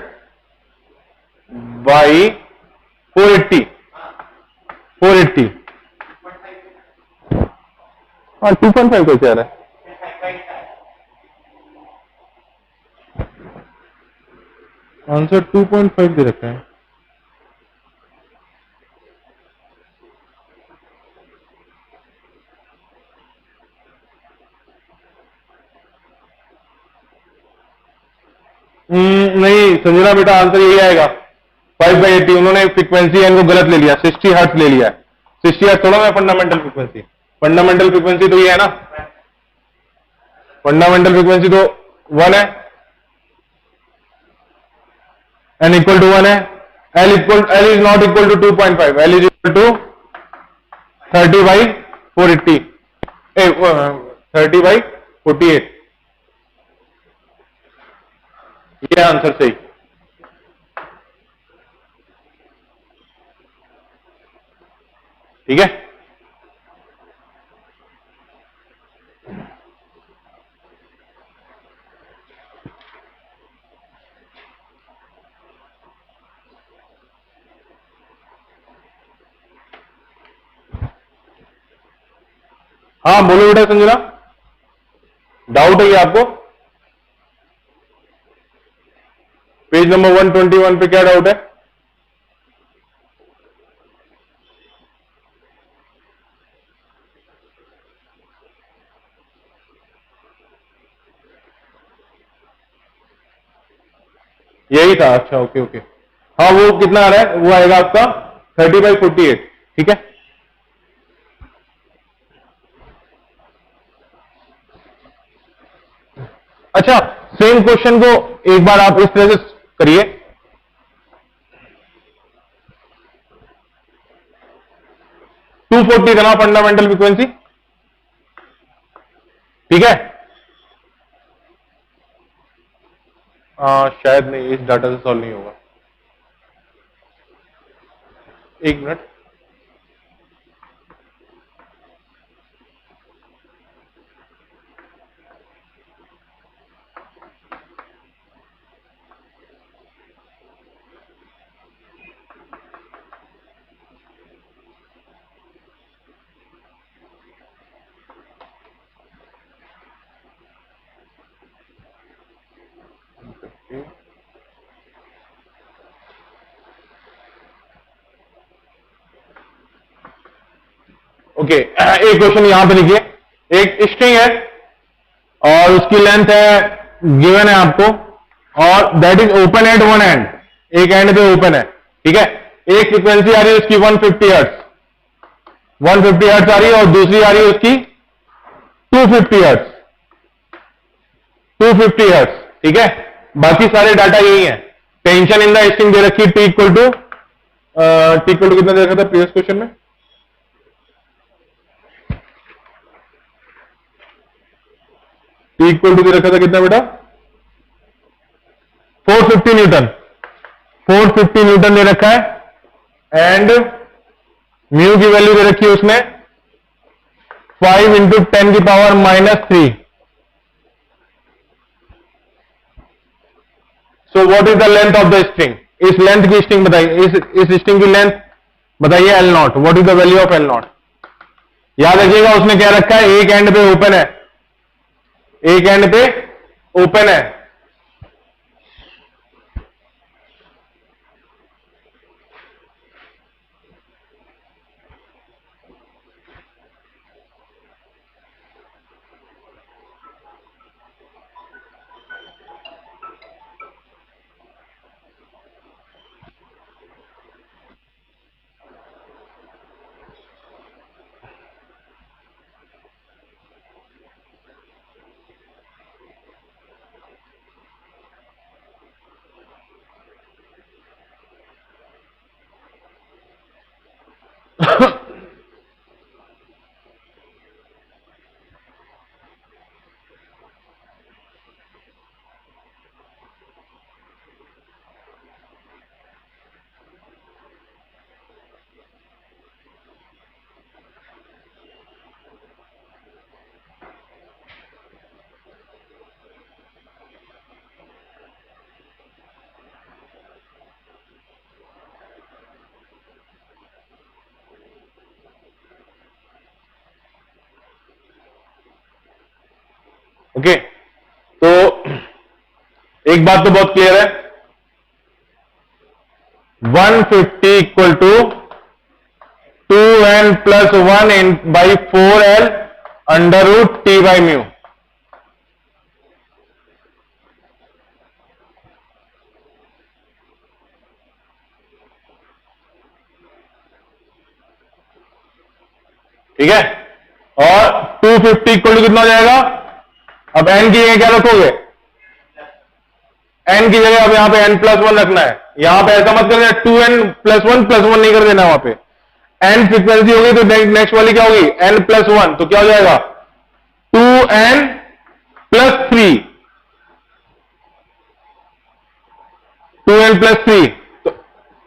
बाई 480 480। हाँ 2.5 कैसे आ रहा है? आंसर 2.5 दे रखा है। नहीं संजना बेटा, आंसर यही आएगा 5/80। उन्होंने फ्रीक्वेंसी एन को गलत ले लिया, 60 हर्ट्ज ले लिया है। 60 हर्ट्ज थोड़ा है फंडामेंटल फ्रीक्वेंसी। फंडामेंटल फ्रीक्वेंसी तो ये है ना, फंडामेंटल फ्रीक्वेंसी तो 1 है, n इक्वल टू 1 है। L is not equal to 2.5। L is equal to 30/480 30/48। ये आंसर सही। ठीक है। हाँ बोलो बेटा संजना, डाउट है ये आपको? पेज नंबर 121 पे क्या डाउट है? यही था, अच्छा ओके ओके। हाँ वो कितना आ रहा है? वो आएगा आपका 30/48 ठीक है। अच्छा सेम क्वेश्चन को एक बार आप इस तरह से करिए। टू 240 था ना फंडामेंटल फ्रीक्वेंसी, ठीक है। शायद नहीं, इस डाटा से सॉल्व नहीं होगा। एक मिनट, ओके एक क्वेश्चन यहां पे लिखिए, एक स्ट्रिंग है और उसकी लेंथ है गिवन है आपको, और that is open at one and, एक एंड पे ओपन है, ठीक है। एक फ्रीक्वेंसी आ रही है उसकी 150 हर्ट्ज, 150 हर्ट्ज आ रही है, और दूसरी आ रही है उसकी 250 हर्ट्ज, 250 हर्ट्ज, ठीक है। बाकी सारे डाटा यही है। टेंशन इन द स्ट्रिंग दे रखी टी इक्वल टू कितना दे रखा था प्रीवियस क्वेश्चन में, टी इक्वल टू दे रखा था कितना बेटा, 450 न्यूटन, 450 न्यूटन दे रखा है, एंड म्यू की वैल्यू दे रखी है उसमें 5 इंटू 10 की power -3। So what is the length of the string, इस लेंथ की स्ट्रिंग बताइए, इस स्ट्रिंग की लेंथ बताइए L not, what is the value of L not. याद रखिएगा उसने क्या रखा है, एक एंड पे ओपन है, एक एंड पे ओपन है, ओके। तो एक बात तो बहुत क्लियर है, 150 equal to 2n plus 1 by 4l under root T by mu. ठीक है, और 250 इक्वल टू कितना हो जाएगा, अब n की जगह क्या रखोगे, n की जगह अब यहां पे n प्लस 1 रखना है, यहां पे ऐसा मत करना 2n प्लस 1 नहीं कर देना, वहां पे n फ्रीक्वेंसी होगी तो नेक्स्ट वाली क्या होगी n प्लस 1, तो क्या हो जाएगा 2n प्लस 3, 2n प्लस 3। तो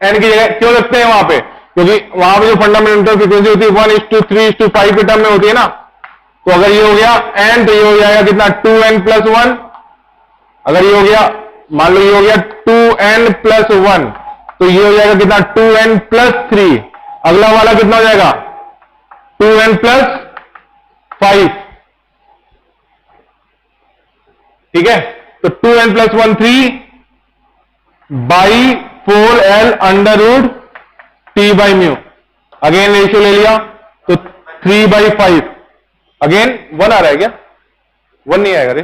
n की जगह क्यों रखते हैं वहां पे, क्योंकि वहां पे जो फंडामेंटल फ्रीक्वेंसी होती है 1:3:5 के टर्म में होती है ना। तो अगर ये हो गया n, तो ये हो जाएगा कितना 2n प्लस 1, अगर ये हो गया मान लो ये हो गया 2n प्लस 1, तो ये हो जाएगा कितना 2n प्लस 3, अगला वाला कितना हो जाएगा 2n प्लस 5, ठीक है। तो 2n plus 1 3 by 4l under root T by mu, again ratio ले लिया तो 3 बाई 5, अगेन 1 आ रहा है क्या, 1 नहीं आएगा रे,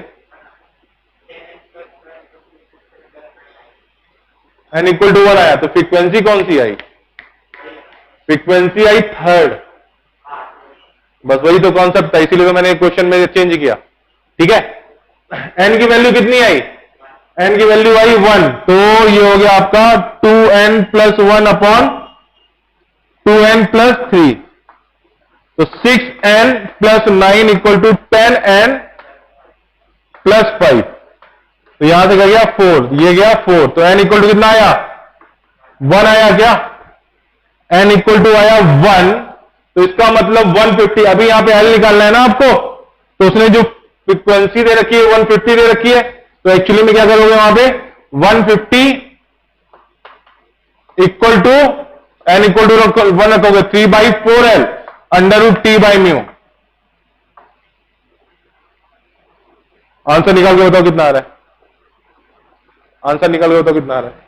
n इक्वल टू 1 आया, तो फ्रीक्वेंसी कौन सी आई, फ्रीक्वेंसी आई थर्ड, बस वही तो कॉन्सेप्ट था, इसीलिए तो मैंने क्वेश्चन में चेंज किया, ठीक है। n की वैल्यू कितनी आई, n की वैल्यू आई 1, तो ये हो गया आपका 2n plus 1 upon 2n plus 3, तो 6n plus 9 equal to 10n plus 5, तो यहां से क्या गया 4, ये गया 4, तो n इक्वल टू कितना आया 1 आया क्या, n इक्वल टू आया 1, तो इसका मतलब 150। अभी यहां पे l निकालना है ना आपको, तो उसने जो फ्रीक्वेंसी दे रखी है 150 दे रखी है, तो एक्चुअली में क्या करोगे वहां पे 150 equal to n equal to 1 रखोगे 3/4l under root T by mu. Answer निकाल के बताओ कितना आ रहा है, आंसर निकाल के बताओ कितना आ रहा है।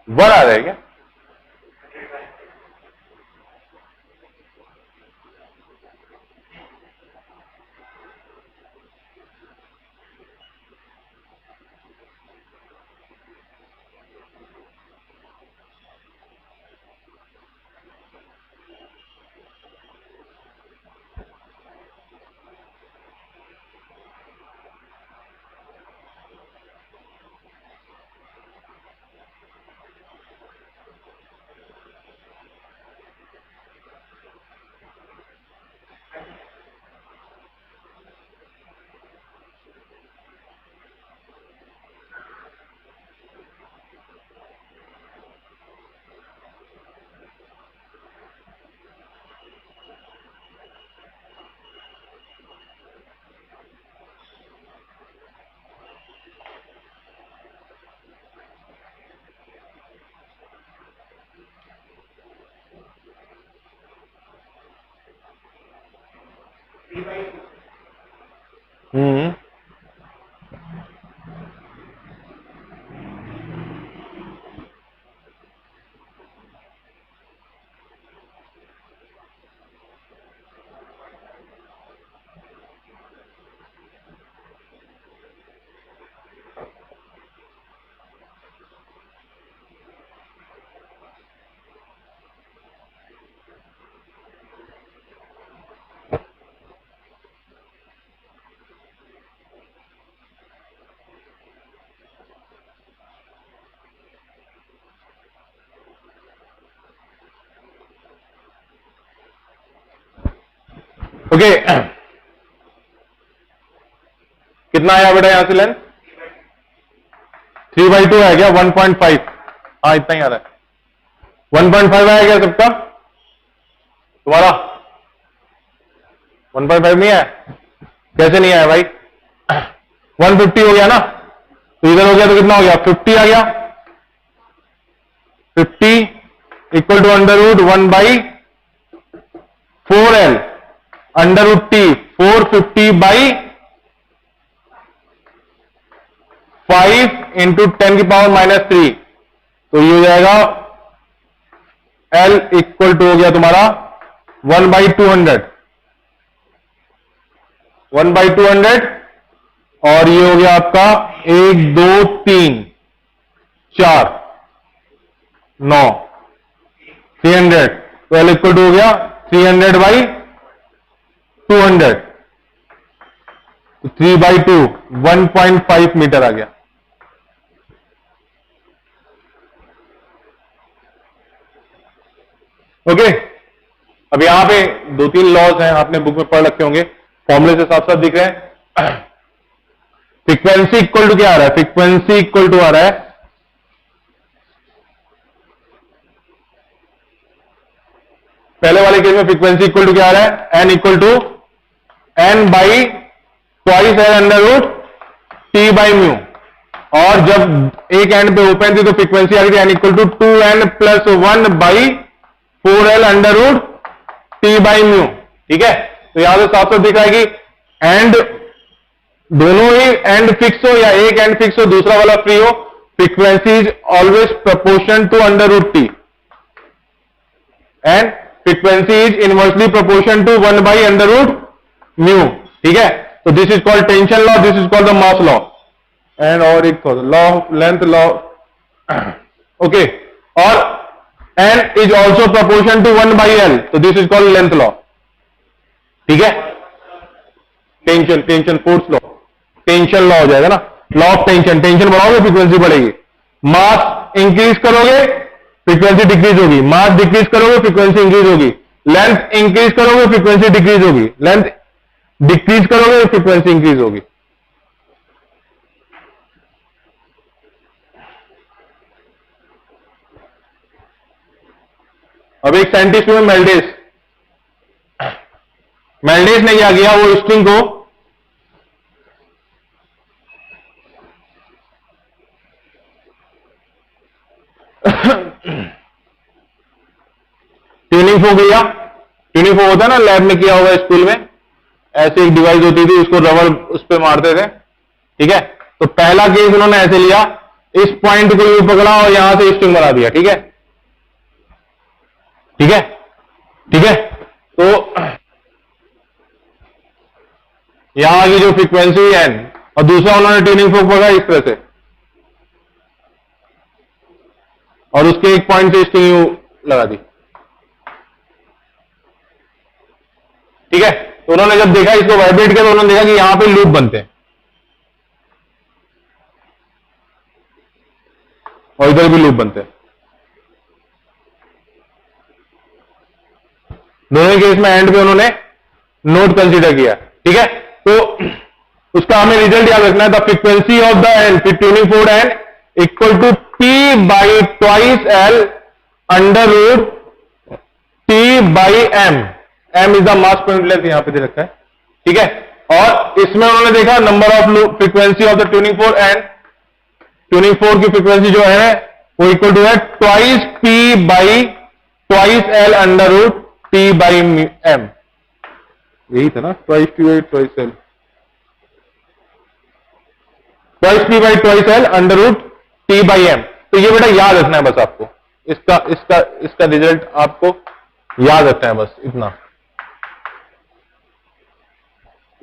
वन आ रहा है क्या? हम्म, ओके कितना आया बेटा यहां से लेंथ 3/2 है क्या 1.5? हाँ इतना ही आ रहा है 1.5 आया क्या सबका तुम्हारा 1.5 नहीं आया? कैसे नहीं आया भाई 150 हो गया ना, तो इधर हो गया तो कितना हो गया 50 आ गया 50 equal to under root 1/4l under root T 450/5 into 10⁻³ तो ये हो जाएगा L इक्वल टू हो गया तुम्हारा 1/200 और ये हो गया आपका 1 2 3 4 9 300 तो L इक्वल टू हो गया 300/200 3/2 1.5 मीटर आ गया। ओके अब यहां पे 2-3 लॉज हैं आपने बुक में पढ़ रखे होंगे, फॉर्मूले से साथ साथ दिख रहे हैं। फ्रीक्वेंसी इक्वल टू क्या आ रहा है, फ्रीक्वेंसी इक्वल टू आ रहा है पहले वाले केस में फ्रीक्वेंसी इक्वल टू क्या आ रहा है n equal to n by twice L under root T by mu, और जब एक एंड पे ओपन थी तो फ्रीक्वेंसी आ रही थी n equal to 2n plus 1 by 4l under root T by mu. ठीक है, तो यहां से साफ साफ दिख रहा है कि एंड दोनों ही एंड फिक्स हो या एक एंड फिक्स हो दूसरा वाला फ्री हो, frequency is always proportion to under root T and frequency is inversely proportion to 1 by under root mu. ठीक है, तो this is called tension law, this is called the mass law, and और एक law of length law, okay, और n is also proportion to 1/L, तो this is called length law, ठीक है। Tension force law, tension law हो जाएगा ना, law of tension, tension बढ़ाओगे frequency बढ़ेगी, मास इंक्रीज करोगे फ्रीक्वेंसी डिक्रीज होगी, मास डिक्रीज करोगे फ्रीक्वेंसी इंक्रीज होगी, लेंथ इंक्रीज करोगे फ्रीक्वेंसी डिक्रीज होगी, लेंथ डिक्रीज करोगे फ्रीक्वेंसी इंक्रीज होगी। अब एक साइंटिस्ट हुए मेल्डेस, मेल्डेस ने क्या किया, वो स्ट्रिंग को ट्यूनिंग फोक लिया, ट्यूनिंग फोक होता है ना, लैब में किया होगा स्कूल में, ऐसे एक डिवाइस होती थी, उसको रबर उस पर मारते थे, ठीक है। तो पहला केस उन्होंने ऐसे लिया, इस पॉइंट को यूं पकड़ा और यहां से स्ट्रिंग बना दिया, ठीक है, ठीक है, ठीक है। तो यहां की जो फ्रीक्वेंसी है एन, और दूसरा उन्होंने ट्यूनिंग फोक पकड़ा इस तरह से, और उसके एक पॉइंट से स्ट्रिंग यूं लगा दी, ठीक है। तो उन्होंने जब देखा इसको वाइब्रेट किया, तो उन्होंने देखा कि यहां पे लूप बनते हैं और इधर भी लूप बनते हैं, दोनों केस में एंड पे उन्होंने नोड कंसीडर किया, ठीक है। तो उसका हमें रिजल्ट याद रखना है, the frequency of the N tuning fork N equal to T by twice L under root T by M, M is the mass point length यहां पे दे रखा है, ठीक है। और इसमें उन्होंने देखा number of loop, frequency of the tuning fork and tuning fork की फ्रीक्वेंसी जो है वो इक्वल टू है twice P by twice L under root T by M, यही था ना, twice P by twice L, twice P by twice L under root T by M. तो ये बेटा याद रखना है बस आपको, इसका इसका इसका रिजल्ट आपको याद रखना है, बस इतना,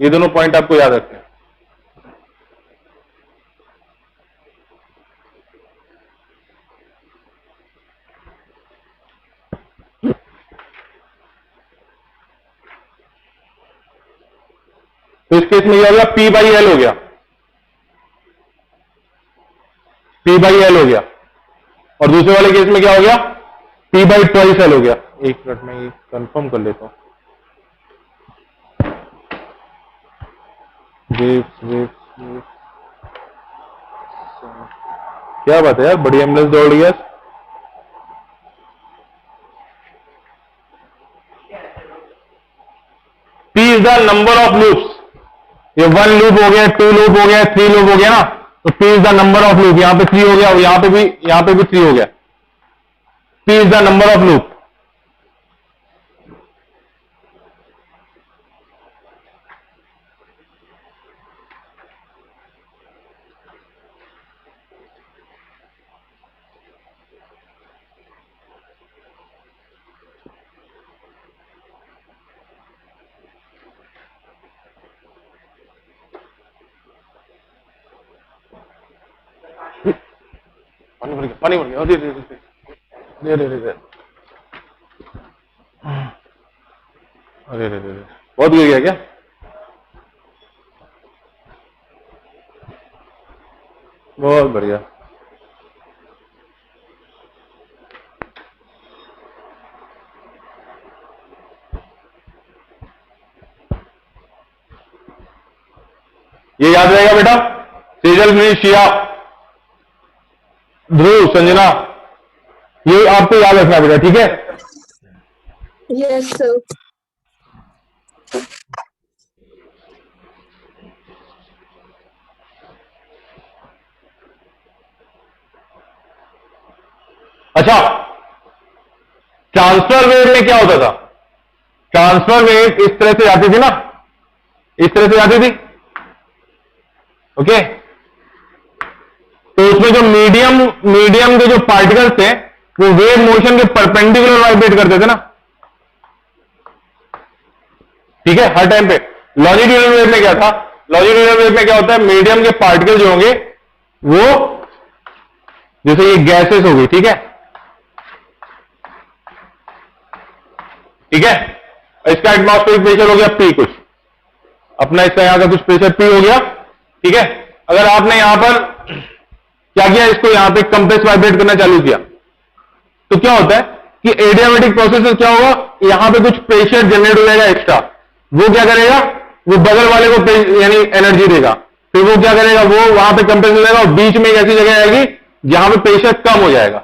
ये दोनों पॉइंट आपको याद रखने हैं। तो इस केस में यह हो गया P बाई एल हो गया, P बाई एल हो गया, और दूसरे वाले केस में क्या हो गया, P बाई ट्वाइस एल हो गया। एक मिनट में ये कंफर्म कर लेता हूं, क्या बात है यार, बड़ी एम्बुलेंस दौड़ रही है। P is the number of loops, ये 1 लूप हो गया, 2 लूप हो गया, 3 लूप हो गया ना, तो P is the number of loop, यहां पे 3 हो गया, यहां पे भी 3 हो गया, P is the number of loop. पानी भर गया, अरे बहुत गिर गया क्या? बहुत बढ़िया। ये याद रहेगा बेटा, सेजल, मनीष, शिया, ध्रुव, संजना, ये आपको याद रखना बेटा, ठीक है? Yes sir. अच्छा, ट्रांसफर वेव में क्या होता था? ट्रांसफर वेव इस तरह से जाती थी ना, इस तरह से जाती थी, ओके। तो उसमें जो मीडियम के जो पार्टिकल्स थे वो वेव मोशन के परपेंडिकुलर वाइब्रेट करते थे ना, ठीक है, हर टाइम पे। लॉन्जिट्यूडनल वेव में क्या था, लॉन्जिट्यूडिनल वेव में क्या होता है, मीडियम के पार्टिकल जो होंगे वो, जैसे ये गैसेस हो गई, ठीक है, ठीक है, इसका एटमॉस्फेरिक प्रेशर हो गया P, कुछ अपना इसका यहां का कुछ प्रेशर P हो गया, ठीक है। अगर आपने यहां पर क्या किया, इसको यहां पे कंप्रेस वाइब्रेट करना चालू किया, तो क्या होता है कि एडियाबैटिक प्रोसेस में क्या होगा, यहां पे कुछ प्रेशर जनरेट हो जाएगा एक्स्ट्रा, वो क्या करेगा, वो बगल वाले को यानी एनर्जी देगा, फिर वो क्या करेगा, वो वहां पे कंप्रेस हो जाएगा और बीच में एक ऐसी जगह आएगी जहां पे प्रेशर कम हो जाएगा,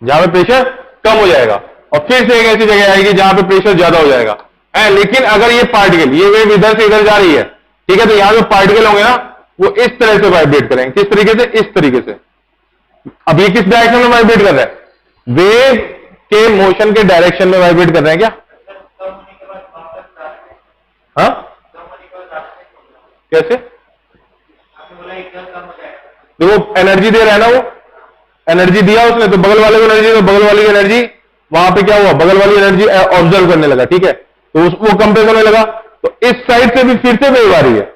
जहां पे प्रेशर कम हो जाएगा, और फिर से एक ऐसी जगह आएगी जहां पे प्रेशर ज्यादा हो जाएगा। लेकिन अगर ये पार्टिकल, ये वेव इधर से इधर जा रही है, ठीक है, तो यहां जो पार्टिकल होंगे ना वो इस तरह से वाइब्रेट करेंगे, किस तरीके से, इस तरीके से। अब ये किस डायरेक्शन में वाइब्रेट कर रहा है, वेव के मोशन के डायरेक्शन में वाइब्रेट कर रहे हैं क्या? हाँ, कैसे? देखो एनर्जी दे रहा है ना, वो एनर्जी दिया उसने, तो बगल वाले को एनर्जी, तो बगल वाली एनर्जी वहां पे क्या हुआ, बगल वाली एनर्जी ऑब्जर्व करने लगा, ठीक है, तो वो कंप्रेस होने लगा, तो इस साइड से भी फिर से वेव आ रही है,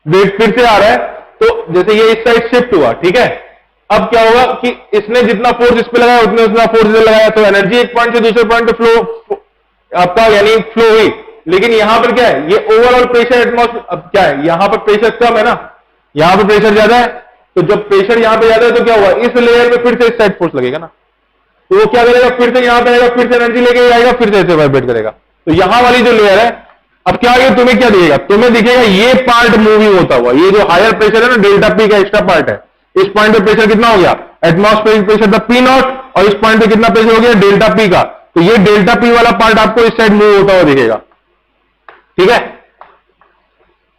वेव फिर से आ रहा है, तो जैसे ये इस साइड शिफ्ट हुआ, ठीक है, अब क्या होगा कि इसने जितना फोर्स इस पे लगाया उतना फोर्स इधर लगाया, तो एनर्जी एक पॉइंट से दूसरे पॉइंट पे फ्लो आपका यानी फ्लो हुई। लेकिन यहां पर क्या है, ये ओवरऑल प्रेशर एटमॉस्फेयर, अब क्या है, यहां पर प्रेशर कम है ना, यहां पर प्रेशर ज्यादा है, तो जब प्रेशर यहां पे ज्यादा है तो क्या हुआ, इस लेयर में फिर से इस साइड फोर्स लगेगा ना, तो वो क्या करेगा, फिर से यहां पे आएगा, फिर से एनर्जी लेके आएगा, फिर से ऐसे वाइब्रेट करेगा। तो यहां वाली जो लेयर है, अब क्या आएगा, तुम्हें क्या दिखेगा, तुम्हें दिखेगा ये पार्ट मूविंग होता हुआ, ये जो हायर प्रेशर है ना, डेल्टा पी का एक्स्ट्रा पार्ट है, इस पॉइंट पे प्रेशर कितना हो गया, एटमॉस्फेरिक प्रेशर था P नॉट, और इस पॉइंट पे कितना प्रेशर हो गया, डेल्टा पी का, तो ये डेल्टा पी वाला पार्ट आपको इस साइड मूव होता हुआ दिखेगा, ठीक है,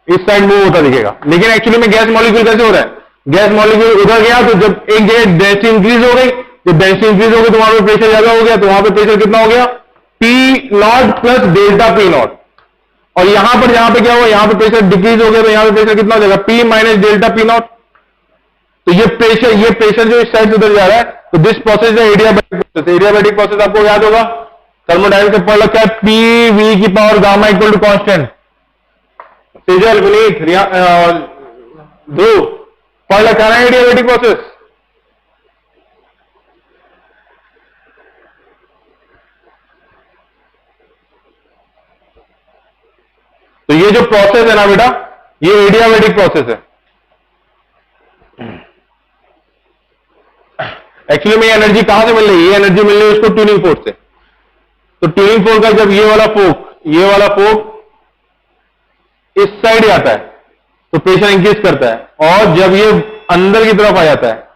इस साइड मूव होता दिखेगा। लेकिन एक्चुअली में गैस मॉलिक्यूल कैसे हो रहा है, गैस मॉलिक्यूल उधर गया, तो जब एक जगह डेंसिटी इंक्रीज हो गई, जब डेंसिटी इंक्रीज हो गई तो वहां पे प्रेशर ज्यादा हो गया, तो वहां पे प्रेशर कितना हो गया, P not plus delta P not, और यहां पर जहां पे क्या हुआ, यहां पे प्रेशर डिक्रीज हो गया, तो यहां पे प्रेशर कितना हो जाएगा, P minus delta P not. तो ये प्रेशर जो इस साइड से उधर जा रहा है, तो दिस प्रोसेस है एडियाबैटिक प्रोसेस। एडियाबैटिक प्रोसेस आपको याद होगा, थर्मोडायनामिक्स से पढ़ रखा है, P V की power gamma equal to constant. Sejal, Vineet, Dhruv पढ़ रखा है एडियाबैटिक प्रोसेस। तो ये जो प्रोसेस है ना बेटा, ये एडियाबैटिक प्रोसेस है। एक्चुअली में एनर्जी कहां से मिल रही है, ये एनर्जी मिल रही है उसको ट्यूनिंग फोर्स से। तो ट्यूनिंग फोर्स का जब ये वाला फोर्स इस साइड आता है तो प्रेशर इंक्रीज करता है, और जब ये अंदर की तरफ आ जाता है,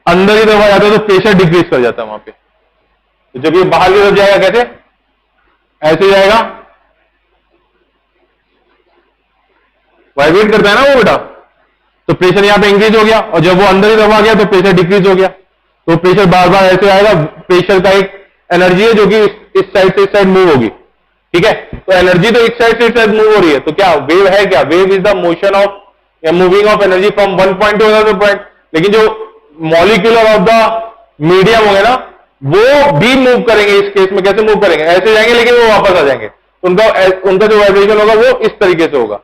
अंदर की तरफ आ जाता है, तो प्रेशर डिक्रीज कर जाता है वहां पे। तो जब ये बाहर की तरफ जाएगा, कैसे, ऐसे जाएगा, वाइब्रेट करता है ना वो बेटा, तो प्रेशर यहां पे इंक्रीज हो गया, और जब वो अंदर की तरफ आ गया तो प्रेशर डिक्रीज हो गया, तो प्रेशर बार बार ऐसे आएगा। प्रेशर का एक एनर्जी है जो कि इस साइड से इस साइड मूव होगी, ठीक है, तो एनर्जी तो एक साइड से इस साइड मूव हो रही है, तो क्या वेव है, क्या wave is the motion of या moving of energy from one point to another point. लेकिन जो मॉलिक्यूलर ऑफ द मीडियम होंगे ना, वो भी मूव करेंगे, इस केस में कैसे मूव करेंगे, ऐसे जाएंगे, लेकिन वो वापस आ जाएंगे, उनका जो वाइब्रेशन होगा वो इस तरीके से होगा।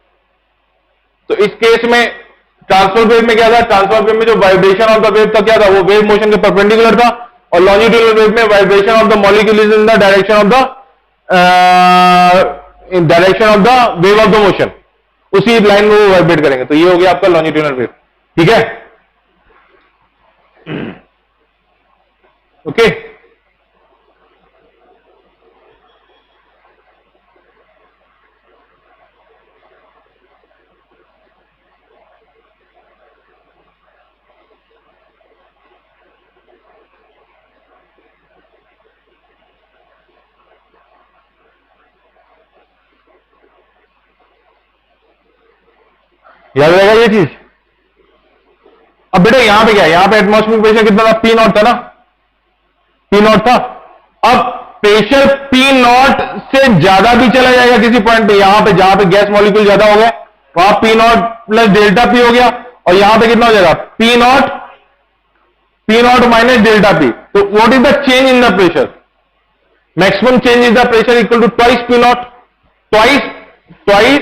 तो इस केस में ट्रांसफर वेव में क्या था, ट्रांसफर वेव में जो वाइब्रेशन ऑफ द वेव था क्या था, वो वेव मोशन के परपेंडिकुलर था, और लॉन्जिट्यूडिनल वेव में vibration of the molecule is in the direction of the wave of the motion, उसी लाइन में वो वाइब्रेट करेंगे। तो ये हो गया आपका लॉन्जिट्यूडिनल वेव, ठीक है, ओके। याद रहेगा ये चीज। अब बेटा यहां पे क्या है, यहां पे एटमॉस्फेरिक प्रेशर कितना था, P नॉट था ना, P नॉट था। अब प्रेशर P नॉट से ज्यादा भी चला जाएगा किसी पॉइंट पे, यहां पे जहां पे गैस मॉलिक्यूल ज्यादा हो गया वहां P not plus delta P हो गया, और यहां पे कितना हो जाएगा, P nought minus delta P। तो what is the change in the pressure, maximum change in the pressure equal to twice P nought, twice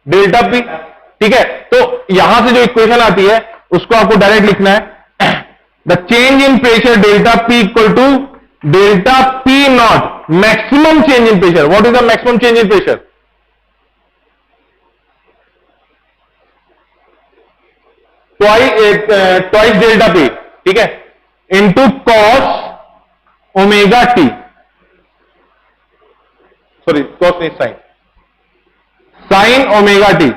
delta P. ठीक है, तो यहां से जो इक्वेशन आती है उसको आपको डायरेक्ट लिखना है, the change in pressure delta P equal to delta P not maximum change in pressure. What is the maximum change in pressure? Twice delta P, ठीक है, into cos omega T, sorry cos नहीं साइन, साइन ओमेगा टी।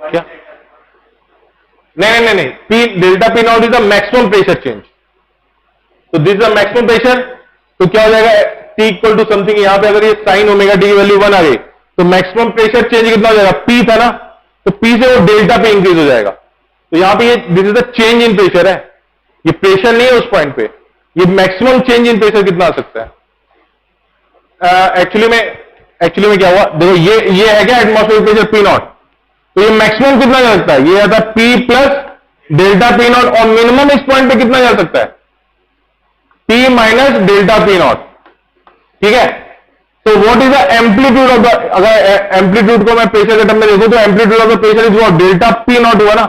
क्या? नहीं, P delta P not is the maximum pressure change, तो this is the maximum pressure. तो क्या हो जाएगा, टी इक्वल टू समथिंग, यहां पे अगर ये साइन ओमेगा टी की वैल्यू 1 आ गई तो मैक्सिमम प्रेशर चेंज कितना हो जाएगा, पी था ना, तो पी से वो डेल्टा पे इंक्रीज हो जाएगा। तो यहां पे ये this is the change in pressure है, ये प्रेशर नहीं है उस पॉइंट पे, ये मैक्सिमम चेंज इन प्रेशर कितना आ सकता है। एक्चुअली में क्या हुआ, देखो ये है क्या एटमॉस्फेरिक प्रेशर पी नॉट, तो ये मैक्सिमम कितना जा सकता है, ये आता है P plus delta P not, और मिनिमम इस पॉइंट पे कितना जा सकता है, P minus delta P not. ठीक है, तो what is the amplitude of the, अगर एम्पलीट्यूड को मैं प्रेशर के टर्म में देखूं तो amplitude of the pressure is what, delta P not हुआ ना।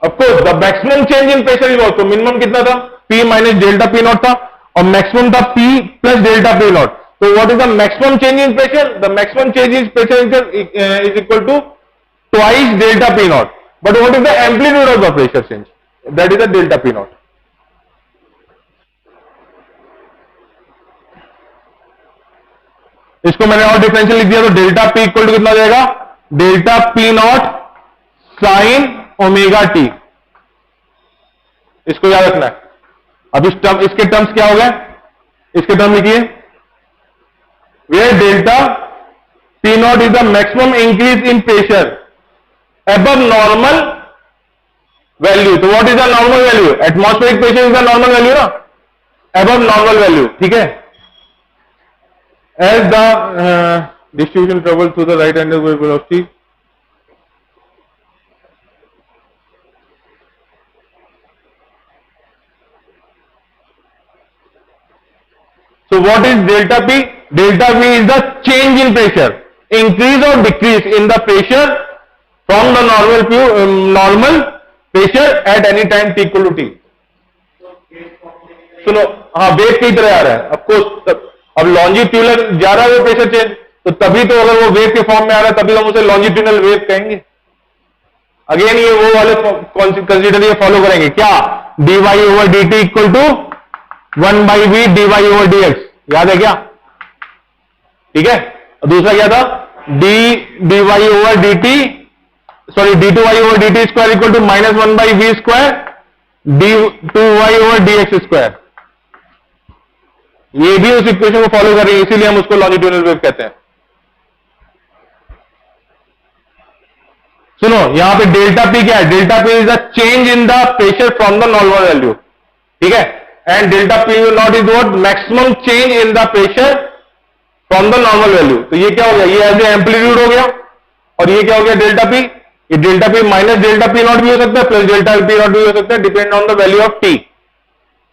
Of course the maximum change in pressure is what, तो मिनिमम कितना था, P minus delta P not था, और मैक्सिमम था P plus delta P not. तो what is the maximum change in pressure, the maximum change in pressure is equal to twice delta P not, but what is the amplitude of the pressure change, that is the delta P not. इसको मैंने और डिफरेंशियल लिख दिया, तो डेल्टा पी इक्वल टू कितना हो जाएगा, delta P nought sine omega T. इसको याद रखना है। अब इसके टर्म्स क्या हो गए, इसके टर्म लिखिए, where delta P not is the maximum increase in pressure above normal value. तो what is the normal value, atmospheric pressure is the normal value ना, अबव नॉर्मल वैल्यू। ठीक है, as the distribution travels through the right angle velocity, so what is delta p, delta p is the change in pressure, increase or decrease in the pressure from the normal pressure at any time t equal to t। सुनो, हाँ वेव की तरह आ रहा है, ऑफकोर्स अब लॉन्जिट्यूडनल जा रहा है वो प्रेशर चेंज, तो तभी तो अगर वो वेव के फॉर्म में आ रहा है तभी हम उसे लॉन्जिट्यूडनल वेव कहेंगे। अगेन ये वो वाले कंसीडर ये फॉलो करेंगे क्या, dy over dt equal to 1/v dy over dx, याद है क्या। ठीक है, और दूसरा क्या था, dy over dt, sorry d2y over dt square equal to -1/v square d2y over dx square. ये भी उस इक्वेशन को फॉलो कर रही है, इसीलिए हम उसको लॉन्जिट्यूडनल वेव कहते हैं। सुनो, यहां पे डेल्टा पी क्या है, delta P is the change in the pressure from the normal value. ठीक है, and delta P not is what, maximum change in the pressure from the normal value. तो ये क्या हो गया, ये एज ए एम्पलीट्यूड हो गया, और ये क्या हो गया डेल्टा पी, ये delta P minus delta P not भी हो सकता है, प्लस डेल्टा पी नॉट भी हो सकता है, depend on the value of T.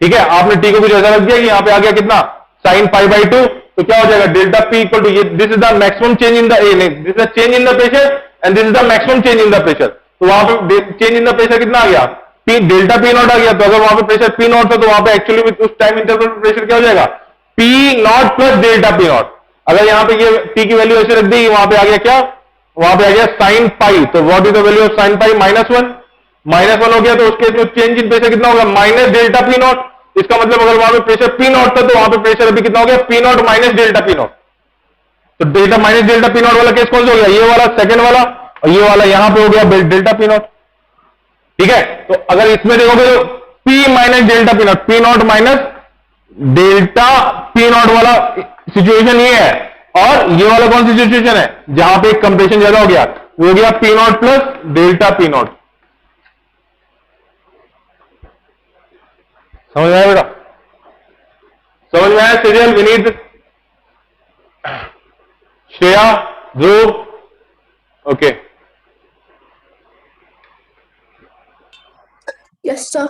ठीक है, आपने टी को कुछ ऐसा रख दिया कि यहां पे आ गया कितना, साइन π/2, तो क्या हो जाएगा डेल्टा पी इक्वल टू, ये this is the maximum change in the this is the change in the pressure and this is the maximum change in the pressure. तो वहां पे चेंज इन द प्रेशर कितना आ गया, पी डेल्टा पी नॉट आ गया। तो अगर वहां पे प्रेशर पी नॉट था तो वहां पे एक्चुअली उस टाइम इंटरवल पर प्रेशर क्या हो जाएगा, P not plus delta P not. अगर यहां पे ये टी की वैल्यू ऐसे रख दी, वहां पे आ गया क्या, वहां पे आ गया साइन पाई, तो what is the value of sine pi, -1 हो गया, तो उसके चेंज इन प्रेशर कितना होगा, माइनस डेल्टा पी नॉट। इसका मतलब अगर वहां पे प्रेशर पी नॉट था तो वहां पे प्रेशर अभी कितना हो गया, P not minus delta P not. तो delta minus delta P not वाला केस कौन सा हो गया, ये वाला सेकंड वाला, और ये वाला यहां पे हो गया डेल्टा पी नॉट। ठीक है, तो अगर इसमें देखोगे तो P minus delta P not, P not minus delta P not वाला सिचुएशन ये है, और ये वाला कौन सी सिचुएशन है, जहां पे कंप्रेशन ज्यादा हो गया, वो हो गया P not plus delta P not. समझ में आया बेटा, समझ में आया। सीरियल विनीत, श्रेया, ध्रुव, ओके। Yes sir.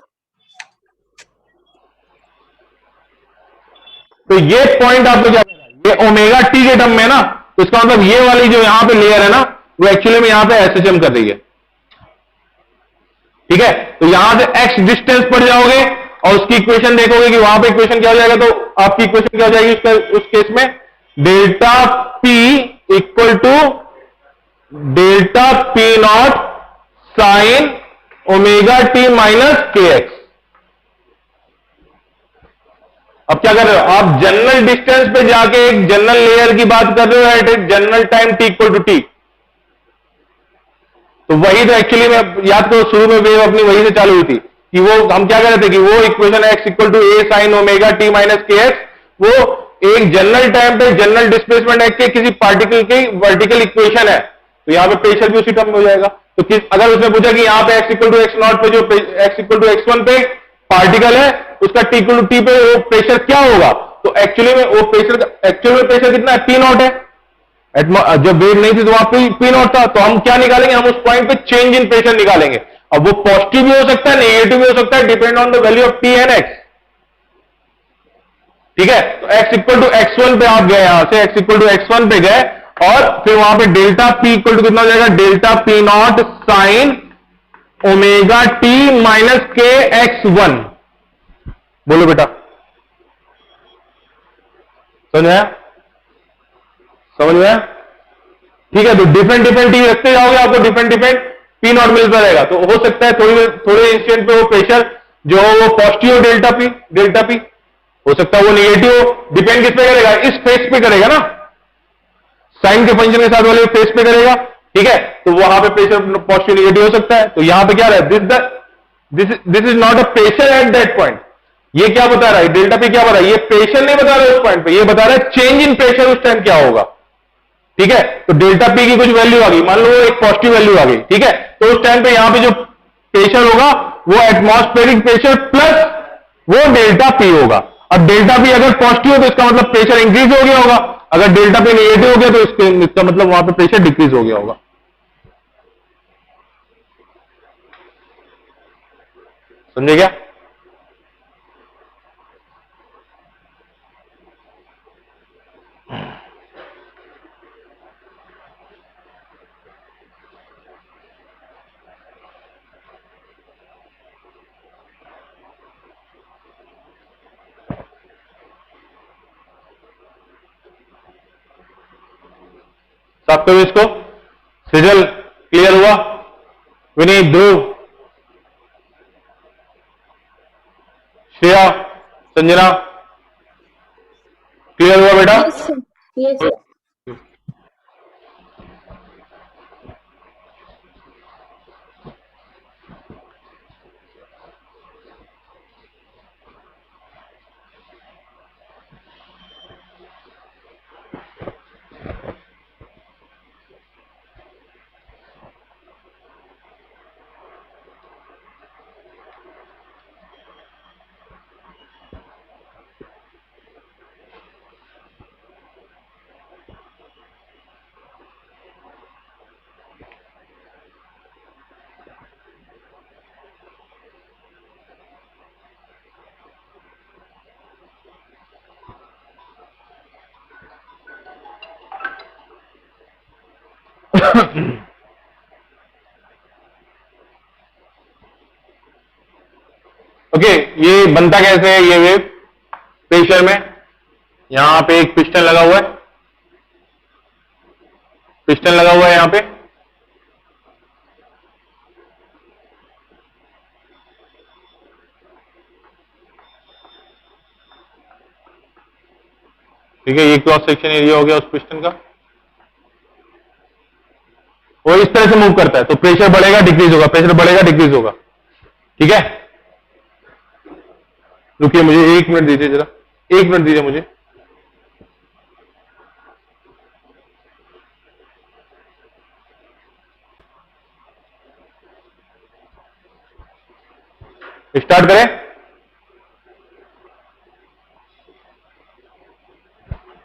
तो ये पॉइंट आपको क्या कह रहा है, ये ओमेगा टी के टर्म में ना, तो इसका मतलब ये वाली जो यहां पे लेयर है ना, वो एक्चुअली में यहां पे एसएचएम कर रही है। ठीक है, तो यहां से एक्स डिस्टेंस पड़ जाओगे और उसकी इक्वेशन देखोगे कि वहां पे इक्वेशन क्या हो जाएगा, तो आपकी इक्वेशन क्या हो जाएगी उस केस में, delta P equal to delta P nought sine omega T minus K X. अब क्या कर रहे हो आप, जनरल डिस्टेंस पे जाके एक जनरल लेयर की बात कर रहे हो at general time T equal to T. तो वही तो एक्चुअली में याद करो, शुरू में वेव अपनी वही से चालू हुई थी कि वो हम क्या कर रहे थे कि वो equation X equal to A sine omega T minus K X, वो एक जनरल टाइम पे जनरल डिस्प्लेसमेंट एक्स के किसी पार्टिकल की वर्टिकल इक्वेशन है, तो यहां पे प्रेशर भी उसी टर्म में हो जाएगा। तो अगर उसने पूछा कि यहां पे X equal to X nought पे जो X equal to X one पे पार्टिकल है, उसका टी इक्वल टू टी पे वो प्रेशर क्या होगा, तो एक्चुअली में वो प्रेशर, एक्चुअल में प्रेशर कितना है, पी नॉट है। जब वेव नहीं थी तो वहां पी नॉट था, तो हम क्या निकालेंगे, हम उस पॉइंट पे चेंज इन प्रेशर निकालेंगे। अब वो पॉजिटिव भी हो सकता है, नेगेटिव भी हो सकता है, depend on the value of T and X. ठीक है, तो X equal to X one पे आप गए, यहां से X equal to X one पे गए और फिर वहां पे डेल्टा पी इक्वल टू कितना हो जाएगा, delta P nought sine omega T minus K x one. बोलो बेटा, समझ में आया, समझ में आया? ठीक है, तो डिफरेंट डिफरेंट टी रखते जाओगे, आपको डिफरेंट डिफरेंट पी नॉट मिलता रहेगा। तो हो सकता है थोड़े इंस्टेंट पे वो प्रेशर जो हो वो पॉजिटिव हो, डेल्टा पी हो सकता है वो निगेटिव हो, डिपेंड किस पे करेगा, इस फेस पे करेगा ना, साइन के फंक्शन के साथ वाले फेस पे करेगा। ठीक है, तो वहां पे प्रेशर पॉजिटिव निगेटिव हो सकता है। तो यहां पे क्या रहा है, this is not a pressure at that point. ये क्या बता रहा है, डेल्टा पी क्या बता रहा है, ये प्रेशर नहीं बता रहा है उस पॉइंट पे, ये बता रहा है चेंज इन प्रेशर उस टाइम क्या होगा। ठीक है, तो डेल्टा पी की कुछ वैल्यू आ गई, मान लो एक पॉजिटिव वैल्यू आ गई। ठीक है, तो उस टाइम पे यहां पे जो प्रेशर होगा वो एटमॉस्फेरिक प्रेशर प्लस वो डेल्टा पी होगा। अब डेल्टा पी अगर पॉजिटिव हो तो इसका मतलब प्रेशर इंक्रीज हो गया होगा, अगर डेल्टा पी नेगेटिव हो गया तो इसका मतलब वहां पे प्रेशर डिक्रीज हो गया होगा। समझे क्या? साफ करो इसको, सिजल क्लियर हुआ, विनीत, ध्रुव, श्रेया, संजना, क्लियर हुआ बेटा? Yes sir, yes sir. Okay, ये बनता कैसे है ये वेव प्रेशर में, यहां पे एक पिस्टन लगा हुआ है, पिस्टन लगा हुआ है यहां पे। ठीक है, ये क्रॉस सेक्शन एरिया हो गया उस पिस्टन का, वो इस तरह से मूव करता है, तो प्रेशर बढ़ेगा डिक्रीज होगा, प्रेशर बढ़ेगा डिक्रीज होगा। ठीक है, रुकिए मुझे 1 मिनट दीजिए, जरा 1 मिनट दीजिए मुझे। स्टार्ट करें।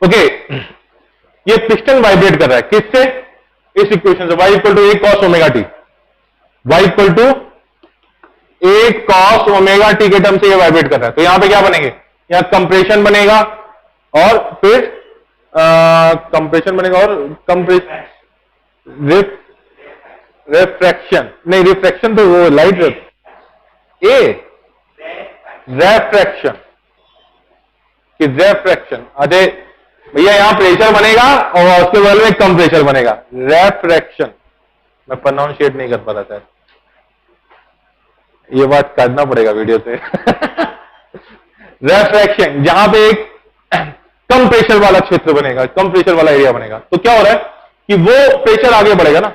ओके, ये पिस्टन वाइब्रेट कर रहा है किससे, इस इक्वेशन से, y equal to A cos omega T, y equal to A cos omega T के टर्म से ये वाइब्रेट कर रहा है, तो यहां पे क्या बनेंगे, यहां कंप्रेशन बनेगा और फिर कंप्रेशन बनेगा और रिफ्रैक्शन, नहीं रिफ्रैक्शन तो वो लाइट ए रेफ्रैक्शन कि रेफ्रैक्शन। अरे भैया यहां प्रेशर बनेगा और उसके बगल में कम प्रेशर बनेगा, रेफ्रैक्शन। मैं प्रोनाउंशिएट नहीं कर पा रहा था, ये बात काटना पड़ेगा वीडियो से। रेफ्रैक्शन, जहां पे एक कम प्रेशर वाला क्षेत्र बनेगा, कम प्रेशर वाला एरिया बनेगा, तो क्या हो रहा है कि वो प्रेशर आगे बढ़ेगा ना,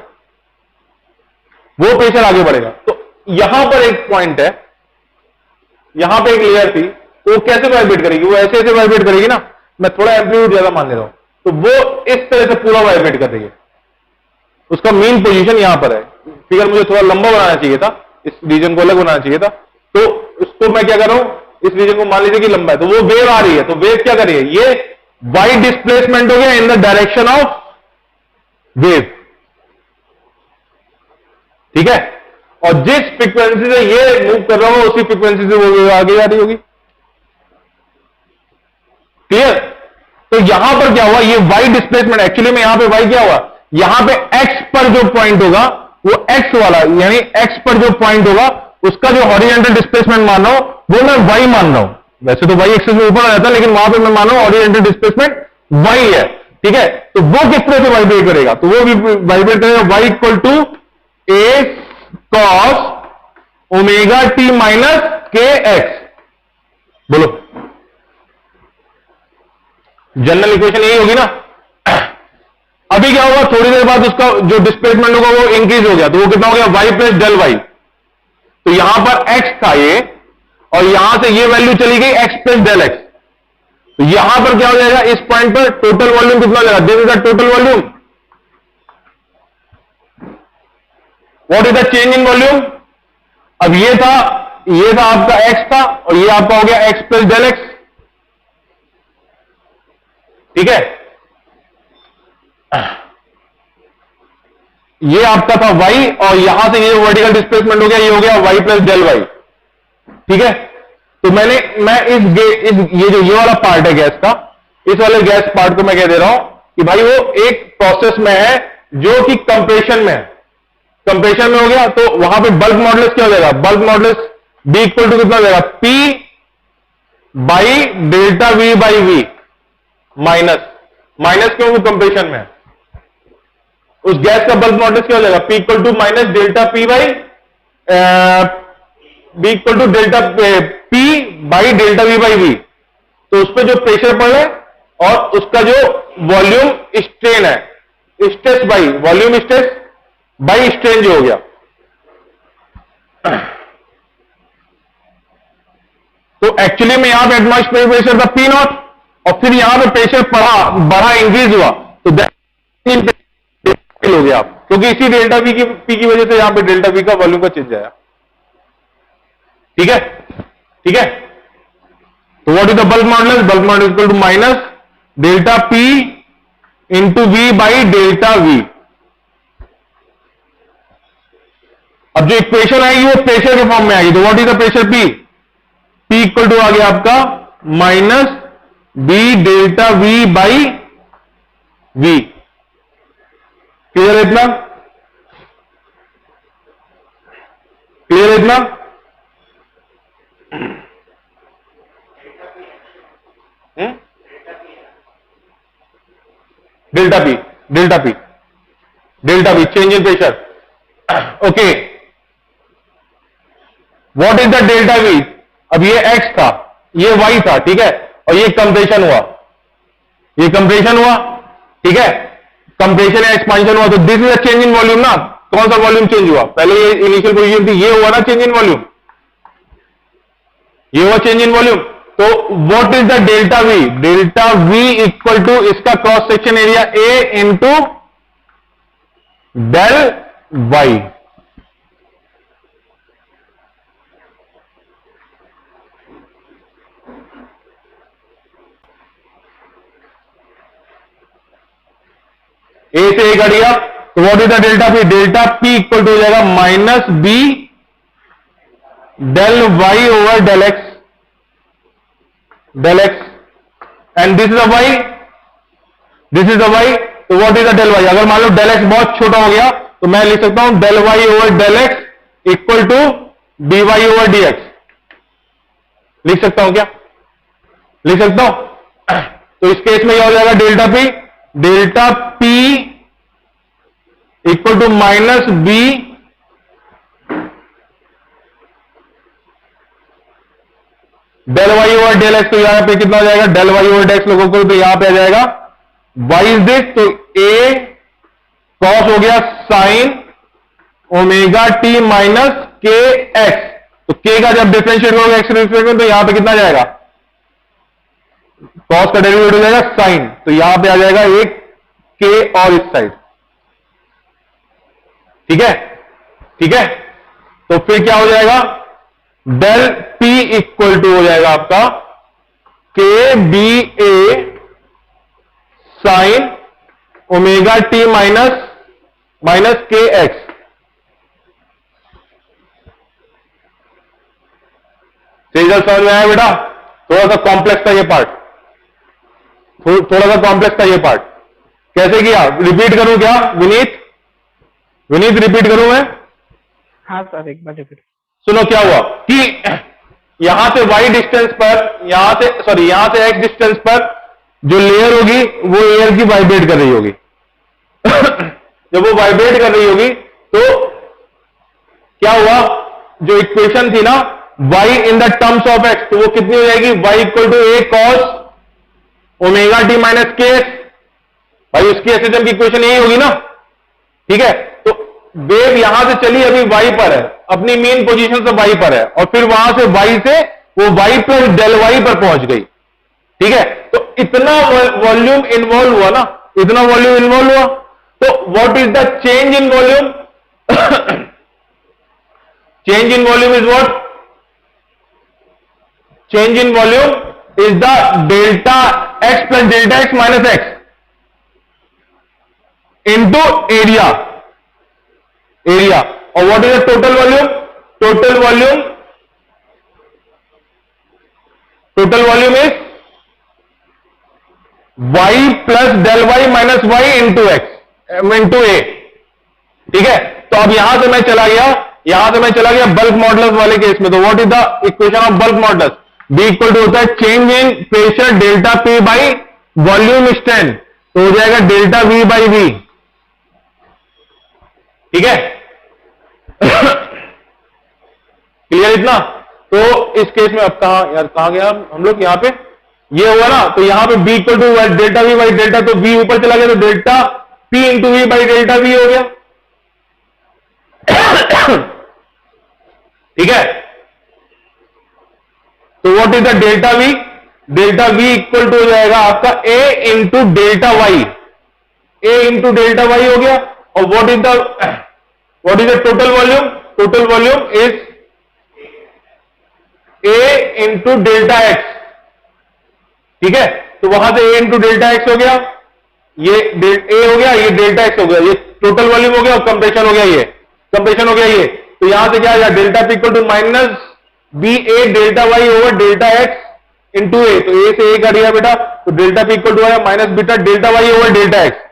वो प्रेशर आगे बढ़ेगा। तो यहां पर एक पॉइंट है, यहां पे एक लेयर थी, वो कैसे वाइब्रेट करेगी, वो ऐसे ऐसे वाइब्रेट करेगी ना, मैं थोड़ा एम्पलीट्यूड ज्यादा मान ले रहा हूं, तो वो इस तरह से पूरा वाइब्रेट कर देगी। उसका मेन पोजीशन यहां पर है। फिगर मुझे थोड़ा लंबा बनाना चाहिए था, इस रीजन को अलग बनाना चाहिए था, तो उसको मैं क्या कर रहा हूं, इस रीजन को मान लीजिए कि लंबा है, तो वो वेव आ रही है, तो वेव क्या कर रही है, ये वाई डिस्प्लेसमेंट हो गया in the direction of wave, ठीक है। और जिस फ्रीक्वेंसी से ये मूव कर रहा हो उसी फ्रीक्वेंसी से वो वेव आगे जा रही होगी, क्लियर। तो यहां पर क्या हुआ, ये वाई डिस्प्लेसमेंट, एक्चुअली में यहां पे वाई क्या हुआ, यहां पे एक्स पर जो पॉइंट होगा वो एक्स वाला, यानी एक्स पर जो पॉइंट होगा उसका जो हॉरिजॉन्टल डिस्प्लेसमेंट मान रहा हूं वो मैं वाई मान रहा हूं। वैसे तो वाई एक्सिस में ऊपर आ जाता है, लेकिन वहां पे मैं मान रहा हूं हॉरिजॉन्टल डिस्प्लेसमेंट वाई है, ठीक है। तो वो किस तरह से वाइब्रेट करेगा, तो वो भी वाइब्रेट करेगा Y equal to A cos omega T minus K X. बोलो, जनरल इक्वेशन यही होगी ना। अभी क्या होगा, थोड़ी देर बाद उसका जो डिस्प्लेसमेंट होगा वो इंक्रीज हो गया, तो वो कितना हो गया, वाई प्लस डेल वाई। तो यहां पर एक्स था ये, और यहां से ये वैल्यू चली गई एक्स प्लस डेल एक्स। तो यहां पर क्या हो जाएगा, इस पॉइंट पर टोटल वॉल्यूम कितना हो जाएगा, this is the total volume. What is the change in volume. अब ये था आपका एक्स था, और ये आपका हो गया एक्स प्लस डेल एक्स, ठीक है। ये आपका था y, और यहां से ये वर्टिकल डिस्प्लेसमेंट हो गया, ये हो गया y प्लस डेल वाई, ठीक है। तो मैं ये वाला पार्ट है गैस का, इस वाले गैस पार्ट को मैं कह दे रहा हूं कि भाई वो एक प्रोसेस में है जो कि कंप्रेशन में है। कंप्रेशन में हो गया तो वहां पे बल्क मॉडुलस क्या हो जाएगा, bulk modulus B equal to कितना हो जाएगा, P by delta V by V, minus क्यों, वो कंप्रेशन में है। उस गैस का बल्क मॉडुलस क्या हो जाएगा, P equal to minus delta P by B equal to delta P by delta V by V। तो उस पर जो प्रेशर पड़ रहा है और उसका जो वॉल्यूम स्ट्रेन है, stress by volume, stress by strain जो हो गया। तो एक्चुअली में यहां पे एटमॉस्फेरिक प्रेशर था P नॉट, और फिर यहां पे प्रेशर बढ़ा इंक्रीज हुआ, तो हो गया आप, क्योंकि इसी डेल्टा V की वजह से यहां पे डेल्टा V का वॉल्यूम का चेंज आया, ठीक है, ठीक है। तो what is the bulk modulus, bulk modulus equal to minus delta P into V by delta V। अब जो इक्वेशन आएगी वो प्रेशर के फॉर्म में आएगी, तो what is the pressure P equal to आ गया आपका minus B delta V by V। Clear है इतना, क्लियर है इतना। Delta P, delta P, delta V change in pressure, okay. What is the delta V, अब ये x था, ये y था, ठीक है, और ये कंप्रेशन हुआ, ये कंप्रेशन हुआ, ठीक है, कंप्रेशन या एक्सपांशन हुआ, तो this is a change in volume ना। कौन सा वॉल्यूम चेंज हुआ, पहले ये इनिशियल पोजीशन थी, ये हुआ ना चेंज इन वॉल्यूम, ये हुआ चेंज इन वॉल्यूम। तो what is the delta V, delta V equal to इसका cross section area A into del Y. A से ए कट गया, तो what is the delta P, delta P equal to हो जाएगा minus B del y over del x, and this is a y, this is a y, तो what is the del y? अगर मान लो del x बहुत छोटा हो गया तो मैं लिख सकता हूं del y over del x equal to dy over dx। लिख सकता हूं क्या? लिख सकता हूं। तो इस केस में क्या हो जाएगा? Delta p equal to minus b del Y over del X. तो यहां पे कितना हो जाएगा? Del Y over del X लोगों को, तो यहां पे आ जाएगा वाई इज दिस, तो ए कॉस हो गया sign omega T minus K X. तो के का जब डिफरेंशिएट होगा एक्स रिस्पेक्ट में, तो यहां पे कितना जाएगा? कॉस का डेरिवेटिव हो जाएगा साइन, तो यहां पे आ जाएगा एक के और इस साइड। ठीक है, ठीक है। तो फिर क्या हो जाएगा? डेल पी इक्वल टू हो जाएगा आपका के बी ए sine omega T minus K x. Result समझ में आया बेटा? थोड़ा सा कॉम्प्लेक्स था ये पार्ट, थोड़ा सा कॉम्प्लेक्स था ये पार्ट। कैसे किया? रिपीट करूं क्या विनीत? विनीत रिपीट करूं मैं? हाँ सर, एक बार रिपीट। सुनो क्या हुआ कि यहां से y डिस्टेंस पर, यहां से x डिस्टेंस पर जो लेयर होगी वो एयर की वाइब्रेट कर रही होगी। जब वो वाइब्रेट कर रही होगी तो क्या हुआ? जो इक्वेशन थी ना y in the terms of x, तो वो कितनी हो जाएगी? y equal to A cos omega T minus K X. भाई उसकी एसएचएम की इक्वेशन यही होगी ना? ठीक है। तो वेव यहां से चली अभी y पर है, अपनी मेन पोजीशन से y पर है, और फिर वहां से y से वो y प्लस डेल y पर पहुंच गई। ठीक है। तो इतना वॉल्यूम इन्वॉल्व हुआ ना, इतना वॉल्यूम इन्वॉल्व हुआ। तो what is the change in volume? Change in volume is what? Change in volume is the delta x plus delta x minus x into area. Area. और what is the total volume? Total volume is y plus del y minus y into X into A. ठीक है। तो अब यहां से मैं चला गया बल्क मॉडुलस वाले केस में। तो what is the equation of bulk modulus? B equal to होता है change in pressure delta P by volume strength, तो हो जाएगा डेल्टा V बाई V। ठीक है। क्लियर इतना? तो इस केस में अब कहां गया हम लोग? यहां पे ये हुआ ना, तो यहां पे B equal to delta V by delta, तो V ऊपर चला गया तो delta P into V by delta V हो गया। ठीक है। तो what is the delta V? Delta V equal to हो जाएगा आपका A into delta Y. A into delta Y हो गया। और what is the total volume? Total volume is A into delta X. ठीक है। तो वहां से A इंटू डेल्टा एक्स हो गया, ये A हो गया, ये डेल्टा एक्स हो गया, ये टोटल वॉल्यूम हो गया, और कंप्रेशन हो गया, ये कंप्रेशन हो गया ये। तो यहां से क्या आ गया? Delta P equal to minus B A delta Y over delta X into A. तो ए से ए का दिया बेटा, तो डेल्टा P इक्वल टू आया minus beta delta Y over delta X.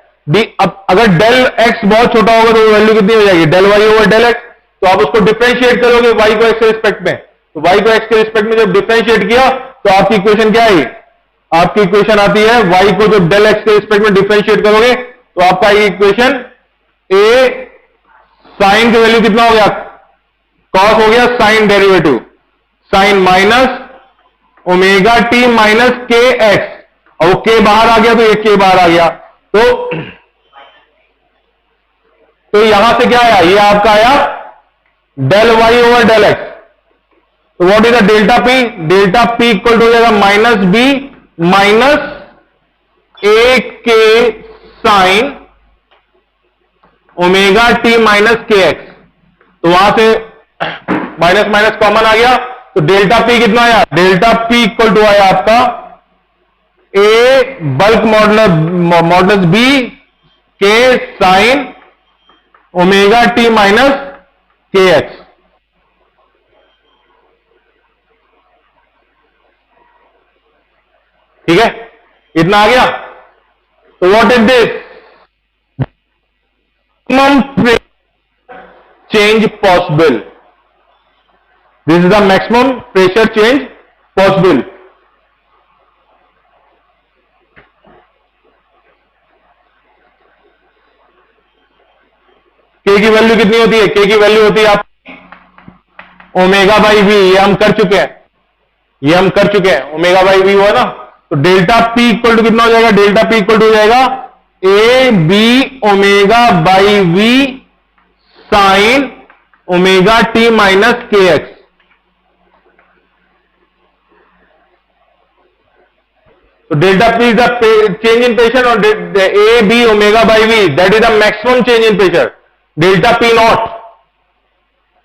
अब अगर डेल एक्स बहुत छोटा होगा तो वैल्यू कितनी हो जाएगी? Del Y over del X. तो आप उसको डिफरेंशिएट करोगे वाई को एक्स के रिस्पेक्ट में, तो वाई को एक्स के रिस्पेक्ट में जब डिफरेंशिएट किया तो आपकी इक्वेशन क्या आई? आपकी इक्वेशन आती है वाई को जब डेल एक्स के रिस्पेक्ट में डिफरेंशिएट करोगे तो आपका इक्वेशन ए साइन की वैल्यू कितना हो गया? कॉस हो गया sine derivative, sine minus omega T minus K X, और वो के बाहर आ गया तो ये के बाहर आ गया। तो यहां से क्या आया? ये आपका आया del Y over del X. तो what is the delta P? Delta P equal to हो जाएगा minus B minus A K sine omega T minus K X. तो वहां से माइनस माइनस कॉमन आ गया, तो डेल्टा पी कितना आया? डेल्टा पी इक्वल टू आया आपका ए बल्क मॉडुलस बी के sine omega T minus K X. ठीक है, इतना आ गया। तो what is this? Maximum change possible, this is the maximum pressure change possible. के की वैल्यू कितनी होती है? के की वैल्यू होती है आप ओमेगा बाई वी, ये हम कर चुके हैं, ये हम कर चुके हैं, ओमेगा बाई वी हुआ ना। तो डेल्टा पी इक्वल टू कितना हो जाएगा? डेल्टा पी इक्वल टू हो जाएगा A B omega by V sine omega T minus K X. तो delta P is the change in pressure और A B omega by V, that is the maximum change in pressure. Delta P naught,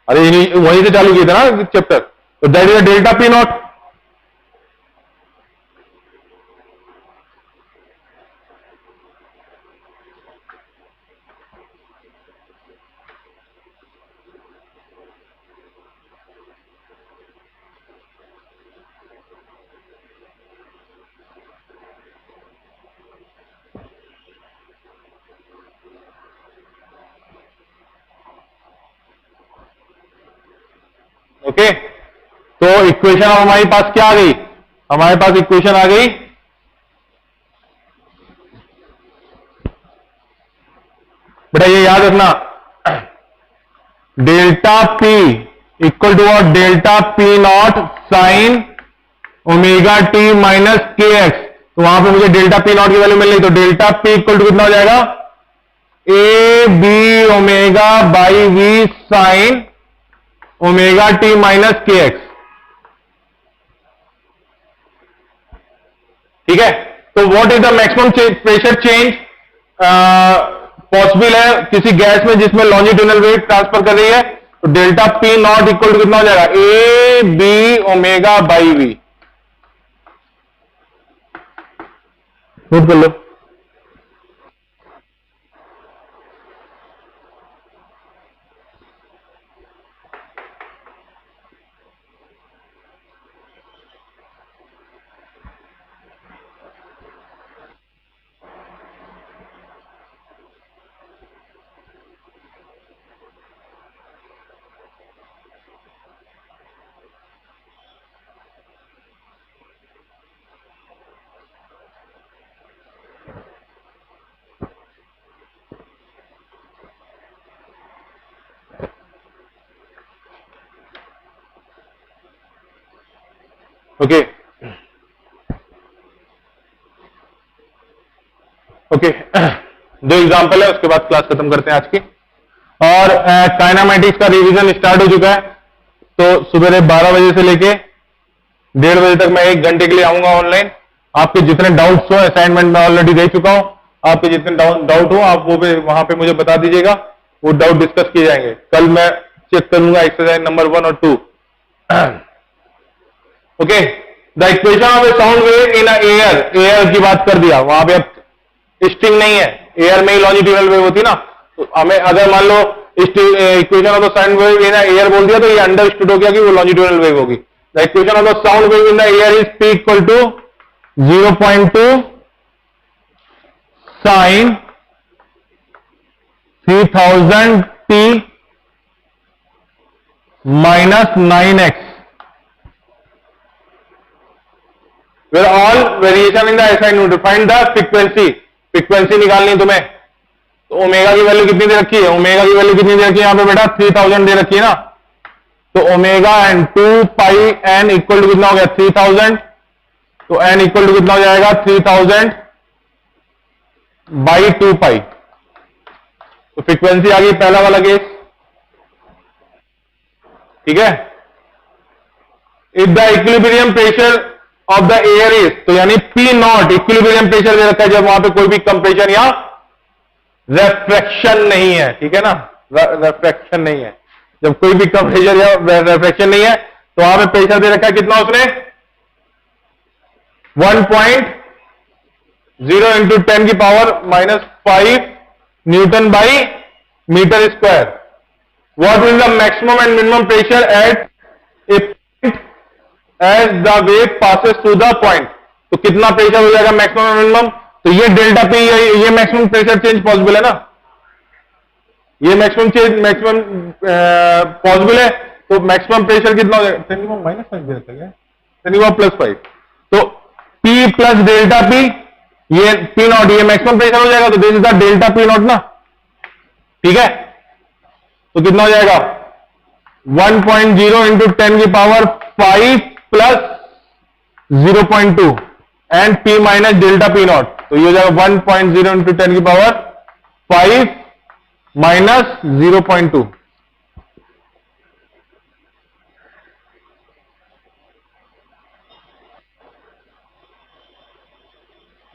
अरे वहीं से चालू किया था ना चैप्टर, तो that is delta P naught. Okay, तो इक्वेशन हमारे पास क्या आ गई? हमारे पास इक्वेशन आ गई बेटा, ये याद रखना, डेल्टा पी इक्वल टू और delta P nought sine omega T minus K X. तो वहां पे मुझे डेल्टा पी नॉट की वैल्यू मिल रही, तो डेल्टा पी इक्वल टू कितना हो जाएगा? A B omega by V sine omega T minus K X. ठीक है, तो what is the maximum pressure change possible है किसी गैस में जिसमें लॉन्जिट्यूडनल वेव ट्रांसफर कर रही है? तो delta P not equal to कितना हो जाएगा? A B omega by V. Note कर लो। ओके ओके, दो एग्जांपल है, उसके बाद क्लास खत्म करते हैं आज की। और काइनेमैटिक्स का रिवीजन स्टार्ट हो चुका है, तो सुबह 12 बजे से लेके 1:30 बजे तक मैं 1 घंटे के लिए आऊंगा ऑनलाइन। आपके जितने डाउट्स हो, असाइनमेंट में ऑलरेडी दे चुका हूं, आपके जितने डाउट हो आप वो भी वहां पे मुझे बता दीजिएगा, वो डाउट डिस्कस किए जाएंगे। कल मैं चेक करूंगा एक्सरसाइज नंबर 1 और 2। Okay, the equation of A sound wave in air, air की बात कर दिया, वहां पे अब स्ट्रिंग नहीं है, एयर में ही लॉन्जिट्यूडनल वेव होती ना। तो हमें अगर मान लो equation of the sound wave in air बोल दिया, तो ये अंडरस्टूड हो गया कि वो लॉन्जिट्यूडनल वेव होगी। The equation of the sound wave in the air is P equal to 0.2 sine 3000 t minus 9x, where all variation in the SI node, find the frequency, frequency निकालनी है तुम्हें। तो ओमेगा की वैल्यू कितनी दे रखी है? ओमेगा की वैल्यू कितनी दे रखी है यहां पे बेटा? 3000 दे रखी है ना। तो omega N 2 pi N equal to कितना हो गया? 3000। तो एन इक्वल टू कितना हो जाएगा? 3000 बाई 2 पाई। तो फ्रीक्वेंसी आ गई, पहला वाला केस। ठीक है, if the equilibrium pressure of the air is, तो यानी पी नॉट इक्विलिब्रियम प्रेशर दे रखा है जब वहां पे कोई भी कंप्रेशन या रेफ्रैक्शन नहीं है। ठीक है ना, रेफ्रैक्शन नहीं है, जब कोई भी कंप्रेशन या रेफ्रैक्शन नहीं है तो वहां पे प्रेशर दे रखा है कितना उसने? 1.0 इंटू 10 की power -5 newton by metre square. What is the maximum and minimum pressure at a point as the wave passes through the point? तो कितना प्रेशर हो जाएगा मैक्सिमम मिनिमम? तो ये डेल्टा पी, ये मैक्सिमम प्रेशर चेंज पॉसिबल है ना, ये मैक्सिमम चेंज मैक्सिमम पॉसिबल है। तो मैक्सिमम प्रेशर कितना हो जाएगा? 10 माइनस 5 दे रखा है, 10 प्लस 5, तो P प्लस डेल्टा पी, ये पी नॉट, ये मैक्सिमम प्रेशर हो जाएगा, तो this is the delta P not ना, ठीक है। तो कितना हो जाएगा? 1.0 इंटू 10 की power 5 plus 0.2 and P minus delta P not, तो ये हो जाएगा 1.0 इंटू 10 की पावर 5 माइनस 0.2।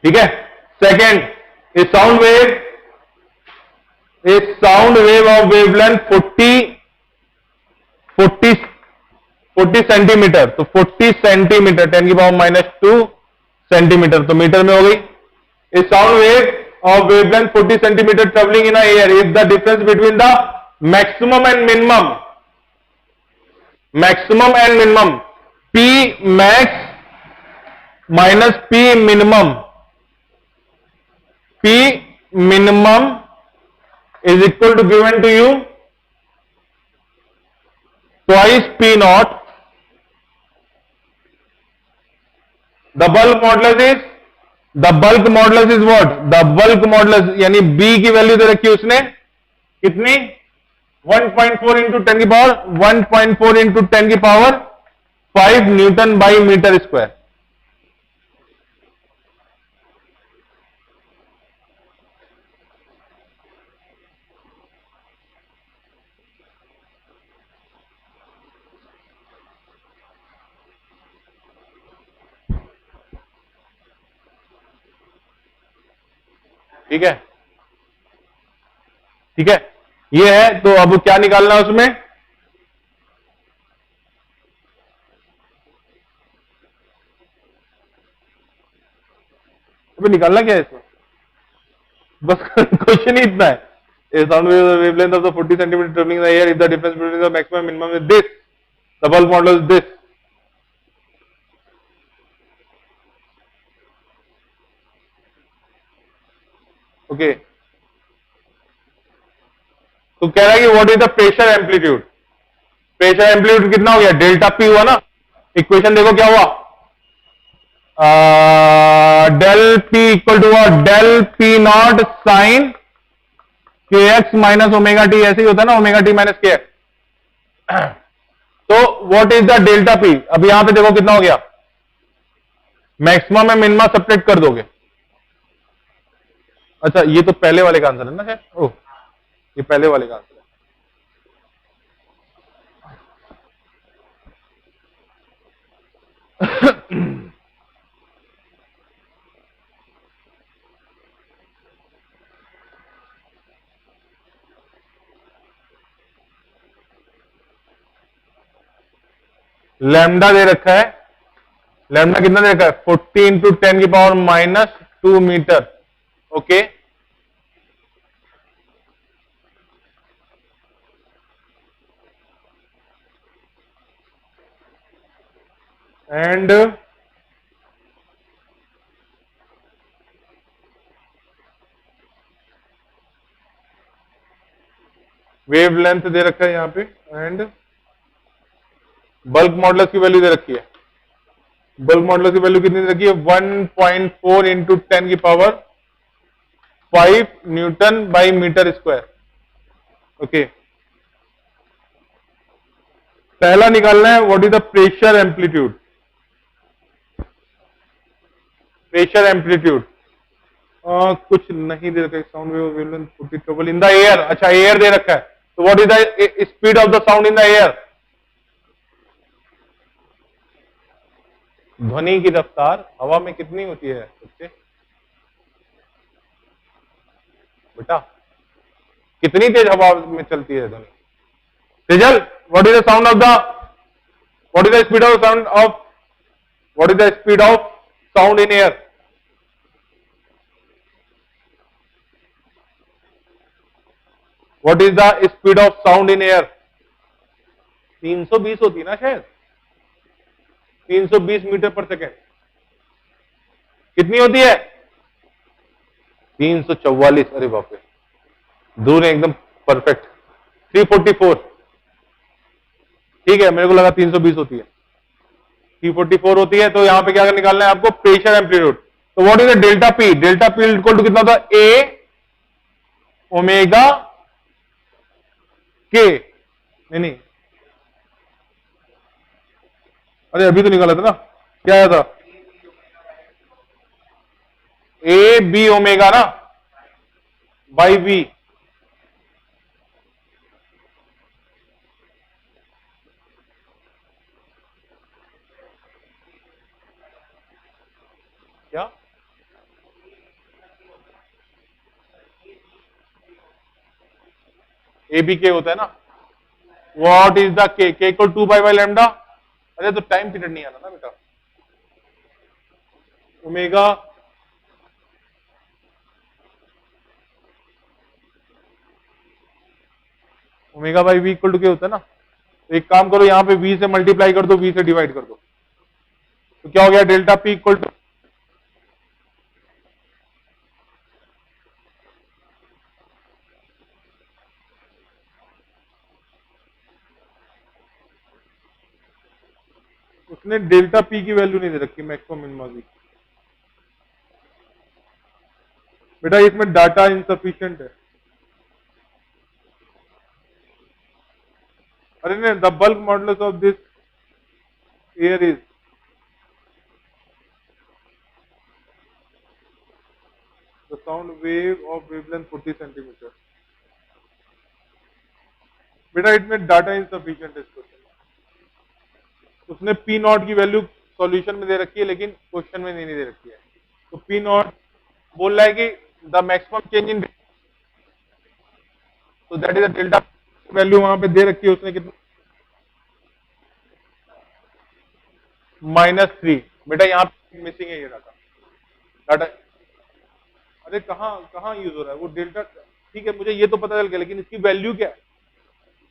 ठीक है। Second, a sound wave of wavelength 40 centimetre, तो 40 सेंटीमीटर 10 की पावर माइनस 2 सेंटीमीटर, तो मीटर में हो गई। A sound wave of wavelength 40 centimetre travelling in air, if the difference between the maximum and minimum P max minus P minimum is equal to given to you twice P naught. The bulk modulus is what? The bulk modulus यानी B की वैल्यू दे रखी है उसने कितनी? 1.4 इंटू 10 की पावर 1.4 इंटू 10 की power 5 newton by metre square. ठीक है, ठीक है, ये है। तो अब क्या निकालना है उसमें? अभी निकालना क्या है इसमें? बस क्वेश्चन ही इतना है। A sound wavelength of the 40 centimeter traveling in the air, if the difference between the maximum and minimum is this, the bulk modulus is this. Okay, तो कह रहा है कि what is the pressure amplitude? Pressure amplitude कितना हो गया? डेल्टा पी हुआ ना। इक्वेशन देखो क्या हुआ, del P equal to del P nought sine के एक्स माइनस ओमेगा टी, ऐसे ही होता है ना, omega T minus K X. तो what is the delta P? अब यहां पे देखो कितना हो गया, मैक्सिमम में मिनिमम सब्ट्रैक्ट कर दोगे। अच्छा, ये तो पहले वाले का आंसर है ना शायद। ओह, ये पहले वाले का आंसर है। लैम्डा दे रखा है, लैम्डा कितना दे रखा है? 40 इंटू 10 की power minus 2 metre. Okay, and wave length दे रखा है यहां पे, एंड बल्क मॉडुलस की वैल्यू दे रखी है। बल्क मॉडुलस की वैल्यू कितनी दे रखी है? 1.4 इंटू 10 की power 5 newton by metre square. Okay, पहला निकालना है what is the pressure amplitude. Pressure amplitude कुछ नहीं दे रखा है। Sound wavelength 40 travel in the air. अच्छा, एयर दे रखा है, तो what is the speed of the sound in the air? ध्वनि की रफ्तार हवा में कितनी होती है बच्चे? बेटा, कितनी तेज हवा में चलती है ध्वनि? Tejal, what is the sound of the, what is the speed of sound of, what is the speed of sound in air? What is the speed of sound in air? 320 होती है ना शायद, 320 मीटर पर सेकेंड। कितनी होती है 344। अरे बाप रे, दूर है एकदम परफेक्ट। 344, ठीक है, मेरे को लगा 320 होती है। 344 होती है। तो यहां पे क्या निकालना है आपको, प्रेशर एम्पलीट्यूड। तो what is the delta P? Delta P equal to कितना था, ए ओमेगा के, नहीं, अरे अभी तो निकाला था ना, क्या आया था, ए बी ओमेगा ना, बाई वी। क्या ए बी के होता है ना, व्हाट इज द के? के इक्वल 2 पाई बाई लैम्डा। अरे तो टाइम पीरियड नहीं आना ना बेटा, omega omega by V equal to K होता है ना। तो एक काम करो, यहां पे वी से मल्टीप्लाई कर दो, वी से डिवाइड कर दो, तो क्या हो गया, डेल्टा पी इक्वल टू, उसने डेल्टा पी की वैल्यू नहीं दे रखी, मैक्सिमम मिनिमम की। बेटा इसमें डाटा इनसफिशिएंट है। अरे नहीं, the bulk modulus of this air is, the sound wave of wavelength 40 centimetre. बेटा इसमें डाटा इनसफिशिएंट है इस क्वेश्चन में। उसने पी नॉट की वैल्यू सॉल्यूशन में दे रखी है, लेकिन क्वेश्चन में नहीं दे रखी है। तो पी नॉट बोल रहा है कि द मैक्सिमम चेंज इन, तो that is the delta value वहां पे दे रखी है उसने, कितना, -3। बेटा यहाँ पे मिसिंग है ये डाटा, डाटा, अरे कहाँ कहाँ यूज हो रहा है वो डेल्टा, ठीक है मुझे ये तो पता चल गया, लेकिन इसकी वैल्यू क्या है,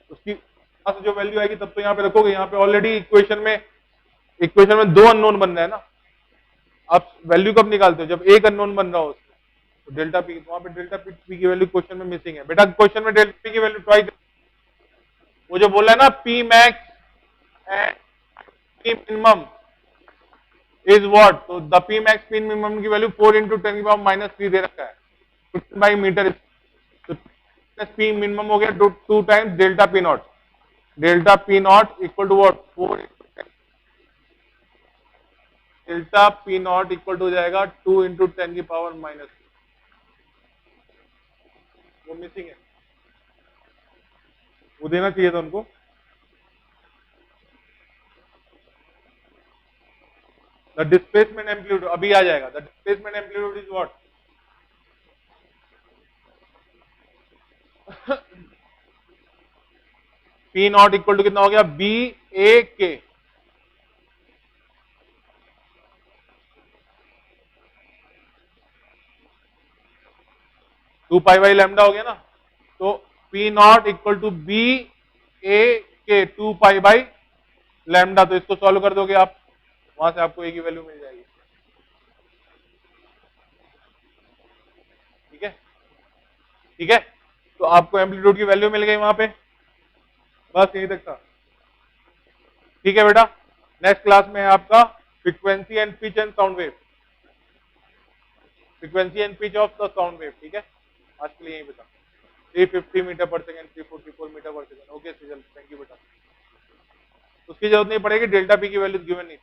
उसकी यहाँ से जो वैल्यू आएगी तब तो यहाँ पे रखोगे। यहाँ पे ऑलरेडी इक्वेशन में 2 अननोन बन रहा है ना, आप वैल्यू कब निकालते हो, जब एक अननोन बन रहा हो उसमें। तो डेल्टा पी, वहां पे डेल्टा पी की वैल्यू क्वेश्चन में मिसिंग है। बेटा क्वेश्चन में डेल्टा पी की वैल्यू ट्वाइस, वो जो बोला है ना, P max and P minimum is what, तो the P max P minimum की वैल्यू 4 × 10⁻³ दे रखा है बाई मीटर। तो पी मिनिमम हो गया 2 times delta P naught. Delta P not equal to what, 4 delta P not equal to हो जाएगा 2 × 10⁻⁻²। वो मिसिंग है, वो देना चाहिए था उनको। द डिस्प्लेसमेंट एम्पलीट्यूड अभी आ जाएगा, the displacement amplitude is what, P not equal to कितना हो गया, बी ए के, टू पाई बाई लैम्डा हो गया ना। तो P not equal to B A K 2 pi by lambda. तो इसको सॉल्व कर दोगे आप, वहां से आपको ए की वैल्यू मिल जाएगी। ठीक है, ठीक है, तो आपको एम्पलीट्यूड की वैल्यू मिल गई वहां पे, बस यही तक था। ठीक है बेटा, नेक्स्ट क्लास में है आपका frequency and pitch and sound wave, frequency and pitch of the sound wave. ठीक है, आज के लिए यही बता, 350 मीटर पर सेकंड, 344 मीटर पर सेकंड। ओके सीजल, थैंक यू बेटा। उसकी जरूरत नहीं पड़ेगी, डेल्टा पी की वैल्यू गिवन नहीं।